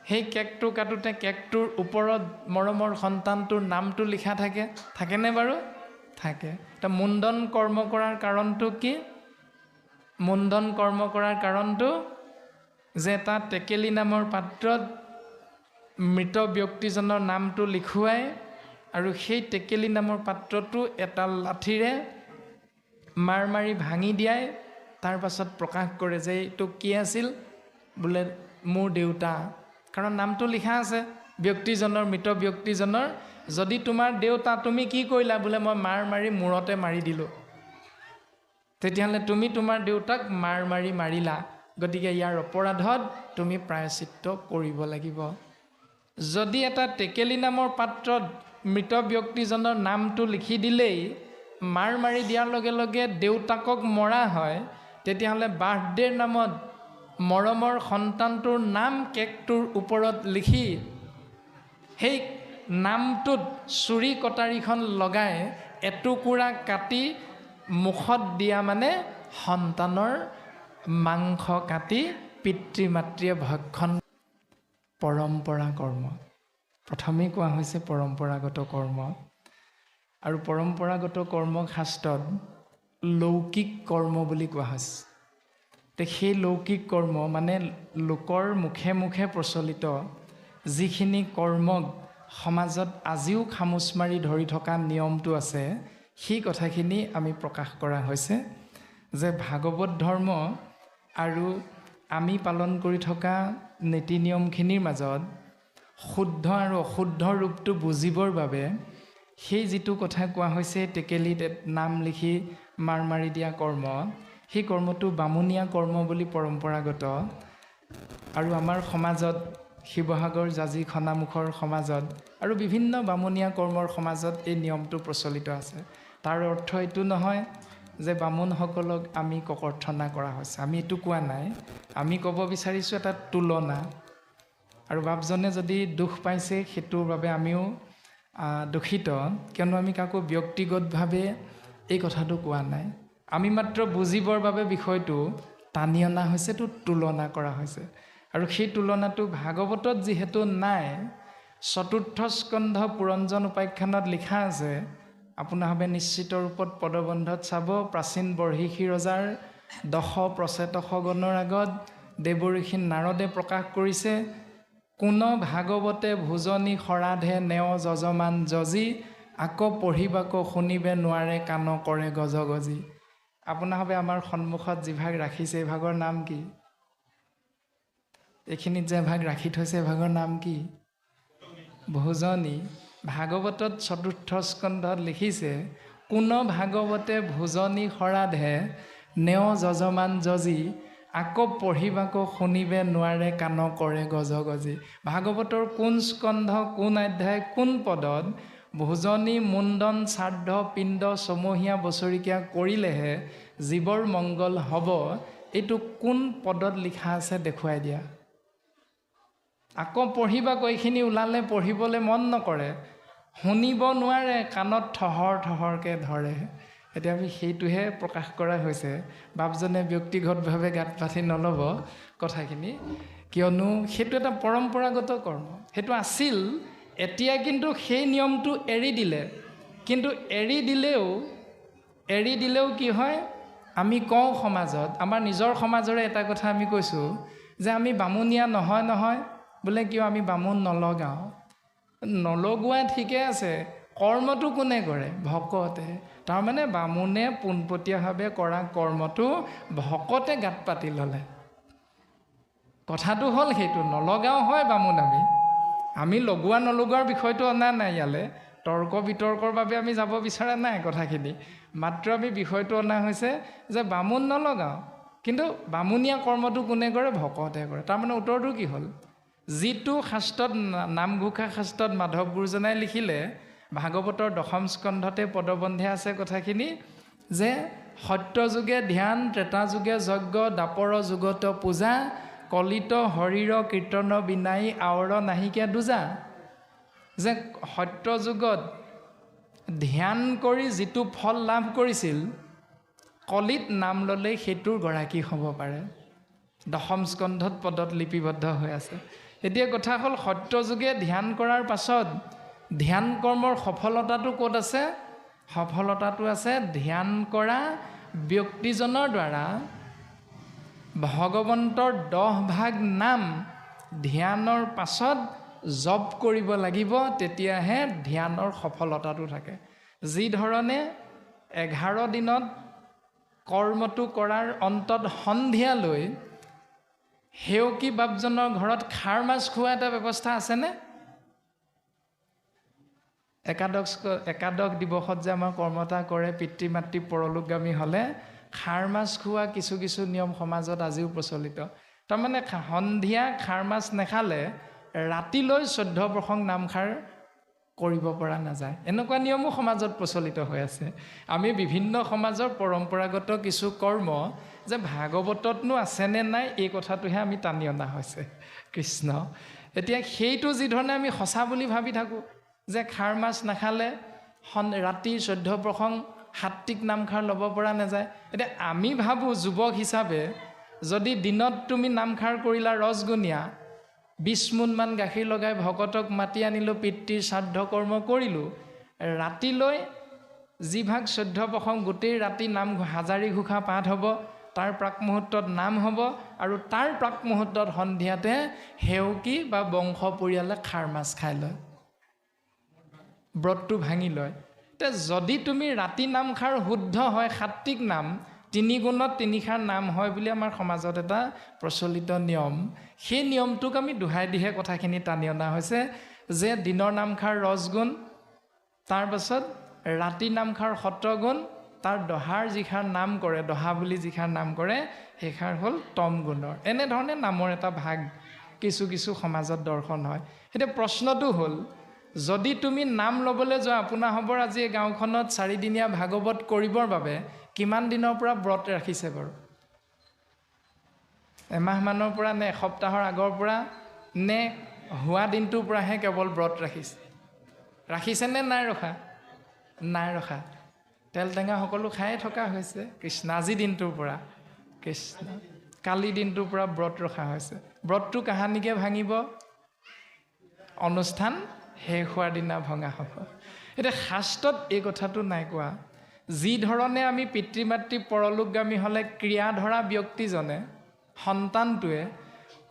সেই কেকটো কাটোতে কেকটোৰ ওপৰত মৰমৰ সন্তানটোৰ নামটো লিখা থাকে, থাকেনে বাৰু? থাকে। তো মুণ্ডন কৰ্ম কৰাৰ কাৰণটো কি? মুণ্ডন কৰ্ম কৰাৰ কাৰণটো যে এটা টেকেলি নামৰ পাত্ৰত মৃত ব্যক্তিজনৰ নামটো লিখুৱাই, আৰু সেই টেকেলি নামৰ পাত্ৰটো এটা লাঠিৰে মাৰ মাৰি ভাঙি দিয়াই, তাৰ পাছত প্ৰকাশ কৰে যে এইটো কি আছিল? বোলে মোৰ দেউতা, কাৰণ নামটো লিখা আছে ব্যক্তিজনৰ, মৃত ব্যক্তিজনৰ। যদি তোমাৰ দেউতা, তুমি কি কৰিলা? বোলে মই মাৰ মাৰি মূৰতে মাৰি দিলোঁ। তেতিয়াহ'লে তুমি তোমাৰ দেউতাক মাৰ মাৰি মাৰিলা, গতিকে ইয়াৰ অপৰাধত তুমি প্ৰায়শ্চিত্ত কৰিব লাগিব। যদি এটা টেকেলি নামৰ পাত্ৰত মৃত ব্যক্তিজনৰ নামটো লিখি দিলেই মাৰ মাৰি দিয়াৰ লগে লগে দেউতাকক মৰা হয়, তেতিয়াহ'লে বাৰ্থডেৰ নামত মৰমৰ সন্তানটোৰ নাম কেকটোৰ ওপৰত লিখি সেই নামটোত চুৰি কটাৰীখন লগাই এটুকুৰা কাটি মুখত দিয়া মানে সন্তানৰ মাংস কাটি পিতৃ মাতৃয়ে ভক্ষণ। পৰম্পৰা কৰ্ম প্ৰথমেই কোৱা হৈছে পৰম্পৰাগত কৰ্ম, আৰু পৰম্পৰাগত কৰ্মক শাস্ত্ৰত লৌকিক কৰ্ম বুলি কোৱা হৈছে। সেই লৌকিক কৰ্ম মানে লোকৰ মুখে মুখে প্ৰচলিত যিখিনি কৰ্মক সমাজত আজিও খামোচ মাৰি ধৰি থকা নিয়মটো আছে, সেই কথাখিনি আমি প্ৰকাশ কৰা হৈছে যে ভাগৱত ধৰ্ম আৰু আমি পালন কৰি থকা নীতি নিয়মখিনিৰ মাজত শুদ্ধ আৰু অশুদ্ধ ৰূপটো বুজিবৰ বাবে সেই যিটো কথা কোৱা হৈছে টেকেলিত নাম লিখি মাৰ মাৰি দিয়া কৰ্ম, সেই কৰ্মটো বামুণীয়া কৰ্ম বুলি পৰম্পৰাগত। আৰু আমাৰ সমাজত শিৱসাগৰ জাজি খনামুখৰ সমাজত আৰু বিভিন্ন বামুণীয়া কৰ্মৰ সমাজত এই নিয়মটো প্ৰচলিত আছে। তাৰ অৰ্থ এইটো নহয় যে বামুণসকলক আমি ককৰ্থনা কৰা হৈছে, আমি এইটো কোৱা নাই। আমি ক'ব বিচাৰিছোঁ এটা তুলনা, আৰু বাপজনে যদি দুখ পাইছে সেইটোৰ বাবে আমিও দুখিত, কিয়নো আমি কাকো ব্যক্তিগতভাৱে এই কথাটো কোৱা নাই। আমি মাত্ৰ বুজিবৰ বাবে বিষয়টো টানি অনা হৈছে, এইটো তুলনা কৰা হৈছে। আৰু সেই তুলনাটো ভাগৱতত যিহেতু নাই, চতুৰ্থ স্কন্ধ পুৰঞ্জন উপাখ্যানত লিখা আছে। আপোনাভাৱে নিশ্চিত ৰূপত পদবন্ধত চাব, প্ৰাচীন বৰ্হিষী ৰজাৰ দশ প্ৰচেতসগণৰ আগত দেৱঋষি নাৰদে প্ৰকাশ কৰিছে, কোন ভাগৱতে ভোজনী শৰাধে নেও যজমান যজি, আকৌ পঢ়িবাকো শুনিবে নোৱাৰে কাণ কৰে গজগজি। আপোনাভাৱে আমাৰ সন্মুখত যিভাগ ৰাখিছে এই ভাগৰ নাম কি? এইখিনিত যে ভাগ ৰাখি থৈছে এই ভাগৰ নাম কি? ভোজনী। ভাগৱতত চতুৰ্থ স্কন্ধত লিখিছে, কোন ভাগৱতে ভোজনী শৰাধে নেও যজমান যজি, আকৌ পঢ়িবাকো শুনিবে নোৱাৰে কাণ কৰে গজগজি। ভাগৱতৰ কোন স্কন্ধ, কোন অধ্যায়, কোন পদত ভোজনী মুণ্ডন শ্ৰাদ্ধ পিণ্ড ছমহীয়া বছৰিকীয়া কৰিলেহে জীৱৰ মংগল হ'ব, এইটো কোন পদত লিখা আছে দেখুৱাই দিয়া। আকৌ পঢ়িবাকো, এইখিনি ওলালে পঢ়িবলৈ মন নকৰে, শুনিব নোৱাৰে কাণত ঠহৰ ঠহৰকৈ ধৰে। এতিয়া আমি সেইটোহে প্ৰকাশ কৰা হৈছে। বাপজনে ব্যক্তিগতভাৱে গাত পাতি নল'ব কথাখিনি, কিয়নো সেইটো এটা পৰম্পৰাগত কৰ্ম, সেইটো আছিল। এতিয়া কিন্তু সেই নিয়মটো এৰি দিলে। কিন্তু এৰি দিলেও কি হয়, আমি কওঁ সমাজত, আমাৰ নিজৰ সমাজৰে এটা কথা আমি কৈছোঁ যে আমি বামুণীয়া নহয় বোলে, কিয় আমি বামুণ নলগাওঁ। নলগোৱা ঠিকে আছে, কৰ্মটো কোনে কৰে? ভকতে। তাৰমানে বামুণে পোনপটীয়াভাৱে কৰা কৰ্মটো ভকতে গাত পাতি ল'লে। কথাটো হ'ল সেইটো, নলগাওঁ হয় বামুণ। আমি লগোৱা নলগোৱাৰ বিষয়টো অনা নাই ইয়ালৈ, তৰ্ক বিতৰ্কৰ বাবে আমি যাব বিচৰা নাই কথাখিনি। মাত্ৰ আমি বিষয়টো অনা হৈছে যে বামুণ নলগাওঁ, কিন্তু বামুণীয়া কৰ্মটো কোনে কৰে? ভকতে কৰে। তাৰমানে উত্তৰটো কি হ'ল? যিটো শাস্ত্ৰত, নামঘোষা শাস্ত্ৰত মাধৱ গুৰুজনাই লিখিলে, ভাগৱতৰ দশম স্কন্ধতে পদবন্ধে আছে কথাখিনি, যে সত্য যুগে ধ্যান, ত্ৰেতা যুগে যজ্ঞ, দাপৰ যুগত পূজা, কলিত শৰীৰ কীৰ্তন বিনাই আৱৰ নাহিকে দুজা। যে সত্য যুগত ধ্যান কৰি যিটো ফল লাভ কৰিছিল, কলিত নাম ল'লেই সেইটোৰ গৰাকী হ'ব পাৰে। দশম স্কন্ধত পদত লিপিবদ্ধ হৈ আছে। এতিয়া কথা হ'ল, সত্য যুগে ধ্যান কৰাৰ পাছত ধ্যান কৰ্মৰ সফলতাটো ক'ত আছে? সফলতাটো আছে ধ্যান কৰা ব্যক্তিজনৰ দ্বাৰা ভগৱন্তৰ 10 ভাগ নাম ধ্যানৰ পাছত জপ কৰিব লাগিব, তেতিয়াহে ধ্যানৰ সফলতাটো থাকে। যি ধৰণে 11 দিনত কৰ্মটো কৰাৰ অন্তত সন্ধিয়ালৈ সেউকী বাপজনৰ ঘৰত খাৰ মাছ খোৱা এটা ব্যৱস্থা আছেনে? একাদশ দিৱসত যে আমাৰ কৰ্মতা কৰে, পিতৃ মাতৃ পৰলোকগামী হ'লে খাৰ মাছ খোৱা কিছু নিয়ম সমাজত আজিও প্ৰচলিত। তাৰমানে সন্ধিয়া খাৰ মাছ নেখালে ৰাতিলৈ 14 প্ৰসংগ নামখাৰ কৰিব পৰা নাযায়। এনেকুৱা নিয়মো সমাজত প্ৰচলিত হৈ আছে। আমি বিভিন্ন সমাজৰ পৰম্পৰাগত কিছু কৰ্ম যে ভাগৱততনো আছেনে নাই এই কথাটোহে আমি টানি অনা হৈছে কৃষ্ণ। এতিয়া সেইটো যিধৰণে আমি সঁচা বুলি ভাবি থাকোঁ যে খাৰ মাছ নাখালে ৰাতি 14 প্ৰসংগ সাত্বিক নামখাৰ ল'ব পৰা নাযায়। এতিয়া আমি ভাবোঁ যুৱক হিচাপে যদি দিনত তুমি নামখাৰ কৰিলা ৰসগুণীয়া 20 মোনমান গাখীৰ লগাই ভকতক মাতি আনিলোঁ, পিতৃৰ শ্ৰাদ্ধ কৰ্ম কৰিলোঁ, ৰাতিলৈ যিভাগ 14 প্ৰসংগ গোটেই ৰাতি নাম হাজাৰী ঘোষা পাঠ হ'ব, তাৰ প্ৰাক মুহূৰ্তত নাম হ'ব আৰু তাৰ প্ৰাক মুহূৰ্তত সন্ধিয়াতে সেউকী বা বংশ পৰিয়ালে খাৰ মাছ খাই লয়, ব্ৰতটো ভাঙি লয়। এতিয়া যদি তুমি ৰাতি নামখাৰ শুদ্ধ হয়, সাত্বিক নাম 3 গুণত 3 খাৰ নাম হয় বুলি আমাৰ সমাজত এটা প্ৰচলিত নিয়ম, সেই নিয়মটোক আমি দোহাই দিহে কথাখিনি টানি অনা হৈছে যে দিনৰ নামখাৰ ৰসগুণ, তাৰপাছত ৰাতি নামখাৰ সত্ৰগুণ, তাৰ দহাৰ যিষাৰ নাম কৰে, দহা বুলি যিষাৰ নাম কৰে সেইষাৰ হ'ল তম গুণৰ। এনেধৰণে নামৰ এটা ভাগ কিছু কিছু সমাজত দৰ্শন হয়। এতিয়া প্ৰশ্নটো হ'ল যদি তুমি নাম ল'বলৈ যোৱা, আপোনাসৱৰ আজি এই গাঁওখনত 4 দিনীয়া ভাগৱত কৰিবৰ বাবে কিমান দিনৰ পৰা ব্ৰত ৰাখিছে বাৰু? এমাহমানৰ পৰা নে এসপ্তাহৰ আগৰ পৰা নে হোৱা দিনটোৰ পৰাহে কেৱল ব্ৰত ৰাখিছেনে নাই ৰখা? নাই ৰখা। তেল টেঙা সকলো খায়ে থকা হৈছে কৃষ্ণ। আজি দিনটোৰ পৰা কৃষ্ণ, কালি দিনটোৰ পৰা ব্ৰত ৰখা হৈছে। ব্ৰতটো কাহানিকৈ ভাঙিব? অনুষ্ঠান শেষ হোৱাৰ দিনা ভঙা হ'ব। এতিয়া শাস্ত্ৰত এই কথাটো নাই কোৱা। যি ধৰণে আমি পিতৃ মাতৃ পৰলোকগামী হ'লে ক্ৰিয়া ধৰা ব্যক্তিজনে, সন্তানটোৱে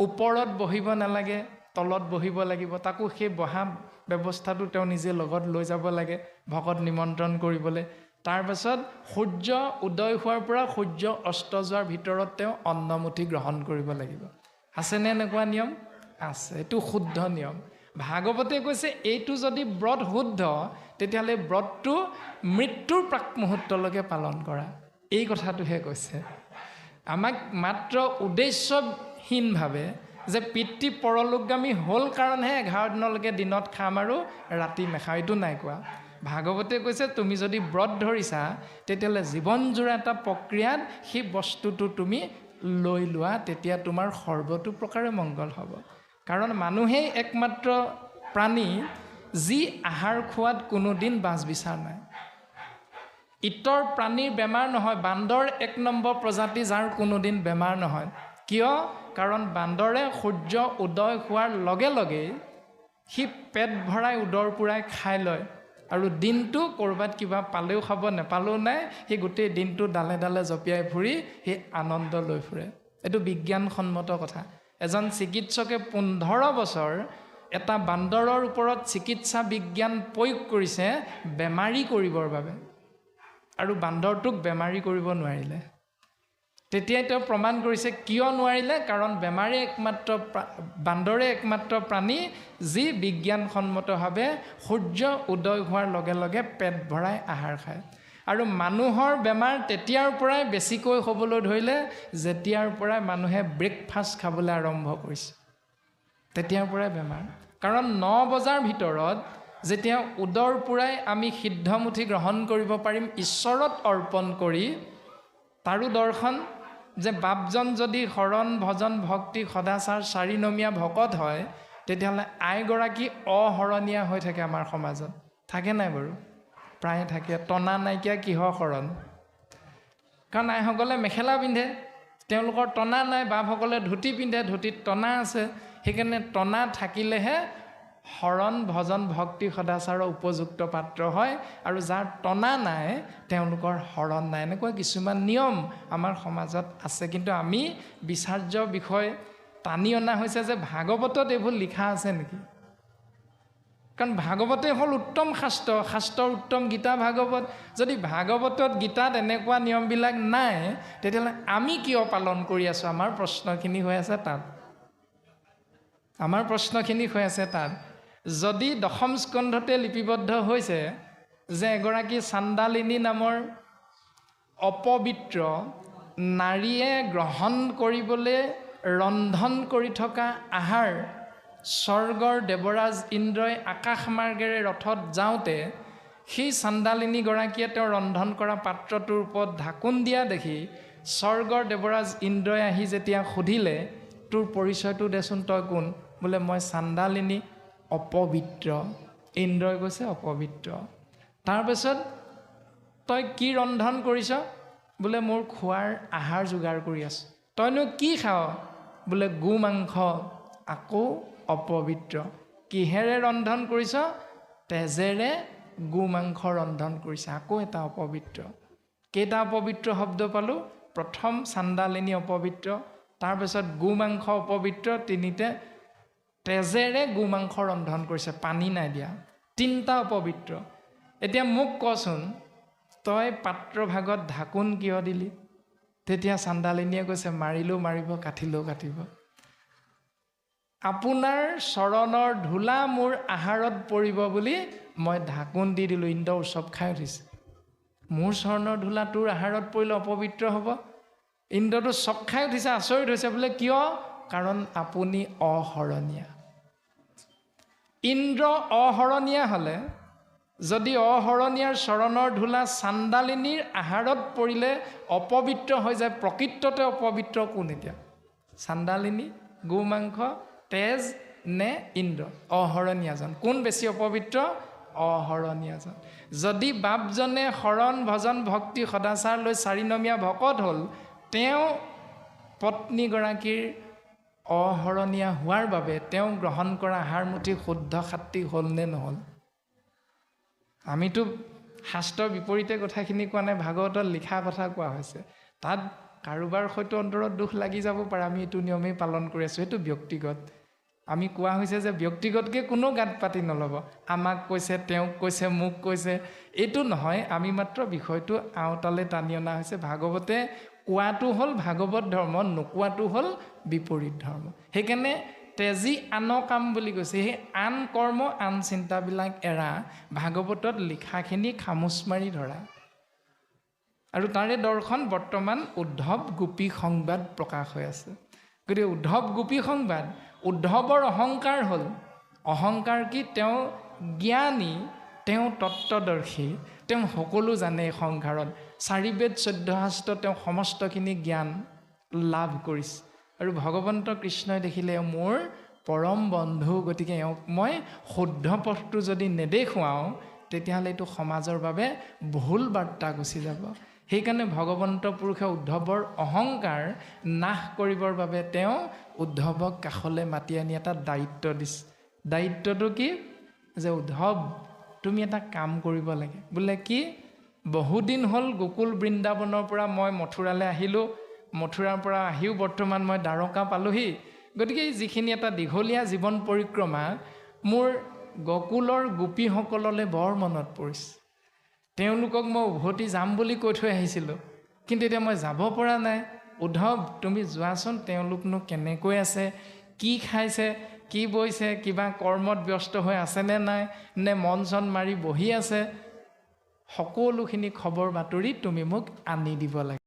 ওপৰত বহিব নালাগে, তলত বহিব লাগিব, তাকো সেই বহা ব্যৱস্থাটো তেওঁ নিজে লগত লৈ যাব লাগে ভকত নিমন্ত্ৰণ কৰিবলৈ। তাৰপাছত সূৰ্য উদয় হোৱাৰ পৰা সূৰ্য অস্ত যোৱাৰ ভিতৰত তেওঁ অন্নমুঠি গ্ৰহণ কৰিব লাগিব। আছেনে এনেকুৱা নিয়ম? আছে। এইটো শুদ্ধ নিয়ম। ভাগৱতে কৈছে এইটো যদি ব্ৰত শুদ্ধ তেতিয়াহ'লে ব্ৰতটো মৃত্যুৰ প্ৰাক মুহূৰ্তলৈকে পালন কৰা, এই কথাটোহে কৈছে। আমাক মাত্ৰ উদ্দেশ্যহীনভাৱে যে পিতৃ পৰলোকগামী হ'ল কাৰণেহে 11 দিনলৈকে দিনত খাম আৰু ৰাতি নাখাওঁ, এইটো নাই কোৱা। ভাগৱতে কৈছে তুমি যদি ব্ৰত ধৰিছা তেতিয়াহ'লে জীৱনজোৰা এটা প্ৰক্ৰিয়াত সেই বস্তুটো তুমি লৈ লোৱা, তেতিয়া তোমাৰ সৰ্বতো প্ৰকাৰে মংগল হ'ব। কাৰণ মানুহেই একমাত্ৰ প্ৰাণী যি আহাৰ খোৱাত কোনোদিন বাছ বিচাৰ নাই। ইতৰ প্ৰাণীৰ বেমাৰ নহয়, বান্দৰ 1 নম্বৰ প্ৰজাতি যাৰ কোনোদিন বেমাৰ নহয়। কিয়? কাৰণ বান্দৰে সূৰ্য উদয় হোৱাৰ লগে লগেই সি পেট ভৰাই উদৰ পূৰাই খাই লয় আৰু দিনটো ক'ৰবাত কিবা পালেও খাব, নেপালেও নাই, সেই গোটেই দিনটো ডালে ডালে জঁপিয়াই ফুৰি সেই আনন্দ লৈ ফুৰে। এইটো বিজ্ঞানসন্মত কথা। এজন চিকিৎসকে 15 বছৰ এটা বান্দৰৰ ওপৰত চিকিৎসা বিজ্ঞান প্ৰয়োগ কৰিছে বেমাৰী কৰিবৰ বাবে, আৰু বান্দৰটোক বেমাৰী কৰিব নোৱাৰিলে। তেতিয়াই তেওঁ প্ৰমাণ কৰিছে কিয় নোৱাৰিলে, কাৰণ বান্দৰে একমাত্ৰ প্ৰাণী যি বিজ্ঞানসন্মতভাৱে সূৰ্য উদয় হোৱাৰ লগে লগে পেট ভৰাই আহাৰ খায়। আৰু মানুহৰ বেমাৰ তেতিয়াৰ পৰাই বেছিকৈ হ'বলৈ ধৰিলে যেতিয়াৰ পৰাই মানুহে ব্ৰেকফাষ্ট খাবলৈ আৰম্ভ কৰিছে, তেতিয়াৰ পৰাই বেমাৰ। কাৰণ 9 বজাৰ ভিতৰত যেতিয়া উদৰ পূৰাই আমি সিদ্ধমুঠি গ্ৰহণ কৰিব পাৰিম ঈশ্বৰত অৰ্পণ কৰি, তাৰো দৰ্শন যে বাপজন যদি শৰণ ভজন ভক্তি সদাচাৰ 4 নমীয়া ভকত হয় তেতিয়াহ'লে আইগৰাকী অহৰণীয়া হৈ থাকে আমাৰ সমাজত। থাকে নাই বাৰু? প্ৰায়ে থাকে। টনা নাইকিয়া কিহৰ শৰণ? কাৰণ আইসকলে মেখেলা পিন্ধে, তেওঁলোকৰ টনা নাই। বাপসকলে ধুতি পিন্ধে, ধুতিত টনা আছে। সেইকাৰণে টনা থাকিলেহে শৰণ ভজন ভক্তি সদাচাৰৰ উপযুক্ত পাত্ৰ হয়, আৰু যাৰ টনা নাই তেওঁলোকৰ শৰণ নাই। এনেকুৱা কিছুমান নিয়ম আমাৰ সমাজত আছে, কিন্তু আমি বিচাৰ্য বিষয় টানি অনা হৈছে যে ভাগৱতত এইবোৰ লিখা আছে নেকি? কাৰণ ভাগৱতে হ'ল উত্তম শাস্ত্ৰৰ উত্তম গীতা ভাগৱত। যদি ভাগৱতত গীতাত এনেকুৱা নিয়মবিলাক নাই তেতিয়াহ'লে আমি কিয় পালন কৰি আছোঁ? আমাৰ প্ৰশ্নখিনি হৈ আছে তাত। যদি 10ম স্কন্ধতে লিপিবদ্ধ হৈছে যে এগৰাকী চাণ্ডালিনী নামৰ অপবিত্ৰ নাৰীয়ে গ্ৰহণ কৰিবলৈ ৰন্ধন কৰি থকা আহাৰ স্বৰ্গৰ দেৱৰাজ ইন্দ্ৰই আকাশ মাৰ্গেৰে ৰথত যাওঁতে সেই চাণ্ডালিনীগৰাকীয়ে তেওঁ ৰন্ধন কৰা পাত্ৰটোৰ ওপৰত ঢাকোন দিয়া দেখি স্বৰ্গৰ দেৱৰাজ ইন্দ্ৰই আহি যেতিয়া সুধিলে, তোৰ পৰিচয়টো দেচোন, তই কোন? বোলে মই চাণ্ডালিনী, অপবিত্ৰ। ইন্দ্ৰই কৈছে অপবিত্ৰ। তাৰপিছত তই কি ৰন্ধন কৰিছ? বোলে মোৰ খোৱাৰ আহাৰ যোগাৰ কৰি আছোঁ। তইনো কি খাৱ? বোলে গো মাংস। আকৌ অপবিত্ৰ। কিহেৰে ৰন্ধন কৰিছ? তেজেৰে গো মাংস ৰন্ধন কৰিছে। আকৌ এটা অপবিত্ৰ। কেইটা অপবিত্ৰ শব্দ পালোঁ? প্ৰথম চাণ্ডালিনী অপবিত্ৰ, তাৰপিছত গো মাংস অপবিত্ৰ, তিনিতে তেজেৰে গো মাংস ৰন্ধন কৰিছে, পানী নাই দিয়া। তিনিটা অপবিত্ৰ। এতিয়া মোক কচোন, তই পাত্ৰভাগত ঢাকোন কিয় দিলি? তেতিয়া চাণ্ডালিনীয়ে কৈছে, মাৰিলেও মাৰিব, কাটিলেও কাটিব। আপোনাৰ চৰণৰ ধূলা মোৰ আহাৰত পৰিব বুলি মই ঢাকোন দি দিলোঁ। ইন্দ্ৰ উৎসৱ খাই উঠিছে। মোৰ চৰণৰ ধূলা তোৰ আহাৰত পৰিলে অপবিত্ৰ হ'ব? ইন্দ্ৰটো চক খাই উঠিছে, আচৰিত হৈছে। বোলে কিয়? কাৰণ আপুনি অহৰণীয়া। ইন্দ্ৰ অহৰণীয়া হ'লে, যদি অহৰণীয়াৰ চৰণৰ ধূলা চাণ্ডালিনীৰ আহাৰত পৰিলে অপবিত্ৰ হৈ যায়, প্ৰকৃততে অপবিত্ৰ কোন এতিয়া? চাণ্ডালিনী, গো মাংস, তেজ নে ইন্দ্ৰ? অহৰণীয়াজন। কোন বেছি অপবিত্ৰ? অহৰণীয়াজন। যদি বাপজনে শৰণ ভজন ভক্তি সদাচাৰ লৈ চাৰিনমীয়া ভকত হ'ল, তেওঁ পত্নীগৰাকীৰ অহৰণীয়া হোৱাৰ বাবে তেওঁ গ্ৰহণ কৰা আহাৰ মুঠি শুদ্ধ সাত্বিক হ'ল নে নহ'ল? আমিতো শাস্ত্ৰৰ বিপৰীতে কথাখিনি কোৱা নাই, ভাগৱতত লিখা কথা কোৱা হৈছে। তাত কাৰোবাৰ হয়তো অন্তৰত দুখ লাগি যাব পাৰে, আমি এইটো নিয়মেই পালন কৰি আছোঁ, সেইটো ব্যক্তিগত। আমি কোৱা হৈছে যে ব্যক্তিগতকৈ কোনো গাত পাতি নল'ব। আমাক কৈছে, তেওঁক কৈছে, মোক কৈছে, এইটো নহয়। আমি মাত্ৰ বিষয়টো আওতালে টানি অনা হৈছে। ভাগৱতে কোৱাটো হ'ল ভাগৱত ধৰ্ম, নোকোৱাটো হ'ল বিপৰীত ধৰ্ম। সেইকাৰণে তেজি আন কাম বুলি কৈছে। সেই আন কৰ্ম, আন চিন্তাবিলাক এৰা, ভাগৱতত লিখাখিনি খামোচ মাৰি ধৰা। আৰু তাৰে দৰ্শন বৰ্তমান উদ্ধৱ গোপী সংবাদ প্ৰকাশ হৈ আছে। গতিকে উদ্ধৱ গোপী সংবাদ, উদ্ধৱৰ অহংকাৰ হ'ল, অহংকাৰ কি? তেওঁ জ্ঞানী, তেওঁ তত্ত্বদৰ্শী, তেওঁ সকলো জানে এই সংসাৰত। 4 বেদ 14 শাস্ত্ৰ তেওঁ সমস্তখিনি জ্ঞান লাভ কৰিছে। আৰু ভগৱন্ত কৃষ্ণই দেখিলে মোৰ পৰম বন্ধু, গতিকে এওঁক মই শুদ্ধ পথটো যদি নেদেখুৱাওঁ, তেতিয়াহ'লে এইটো সমাজৰ বাবে ভুল বাৰ্তা গুচি যাব। সেইকাৰণে ভগৱন্ত পুৰুষে উদ্ধৱৰ অহংকাৰ নাশ কৰিবৰ বাবে তেওঁ উদ্ধৱক কাষলৈ মাতি আনি এটা দায়িত্ব দিছে। দায়িত্বটো কি? যে উদ্ধৱ, তুমি এটা কাম কৰিব লাগে। বোলে কি? বহুদিন হ'ল গোকুল বৃন্দাবনৰ পৰা মই মথুৰালৈ আহিলোঁ, মথুৰাৰ পৰা আহিও বৰ্তমান মই দ্বাৰকা পালোহি। গতিকে যিখিনি এটা দীঘলীয়া জীৱন পৰিক্ৰমা, মোৰ গকুলৰ গোপীসকললৈ বৰ মনত পৰিছে। তেওঁলোকক মই উভতি যাম বুলি কৈ থৈ আহিছিলোঁ, কিন্তু এতিয়া মই যাব পৰা নাই। উদ্ধৱ, তুমি যোৱাচোন, তেওঁলোকনো কেনেকৈ আছে, কি খাইছে, কি বৈছে, কিবা কৰ্মত ব্যস্ত হৈ আছেনে নাই, নে মন চন মাৰি বহি আছে, সকলোখিনি খবৰ বাতৰি তুমি মোক আনি দিব লাগে।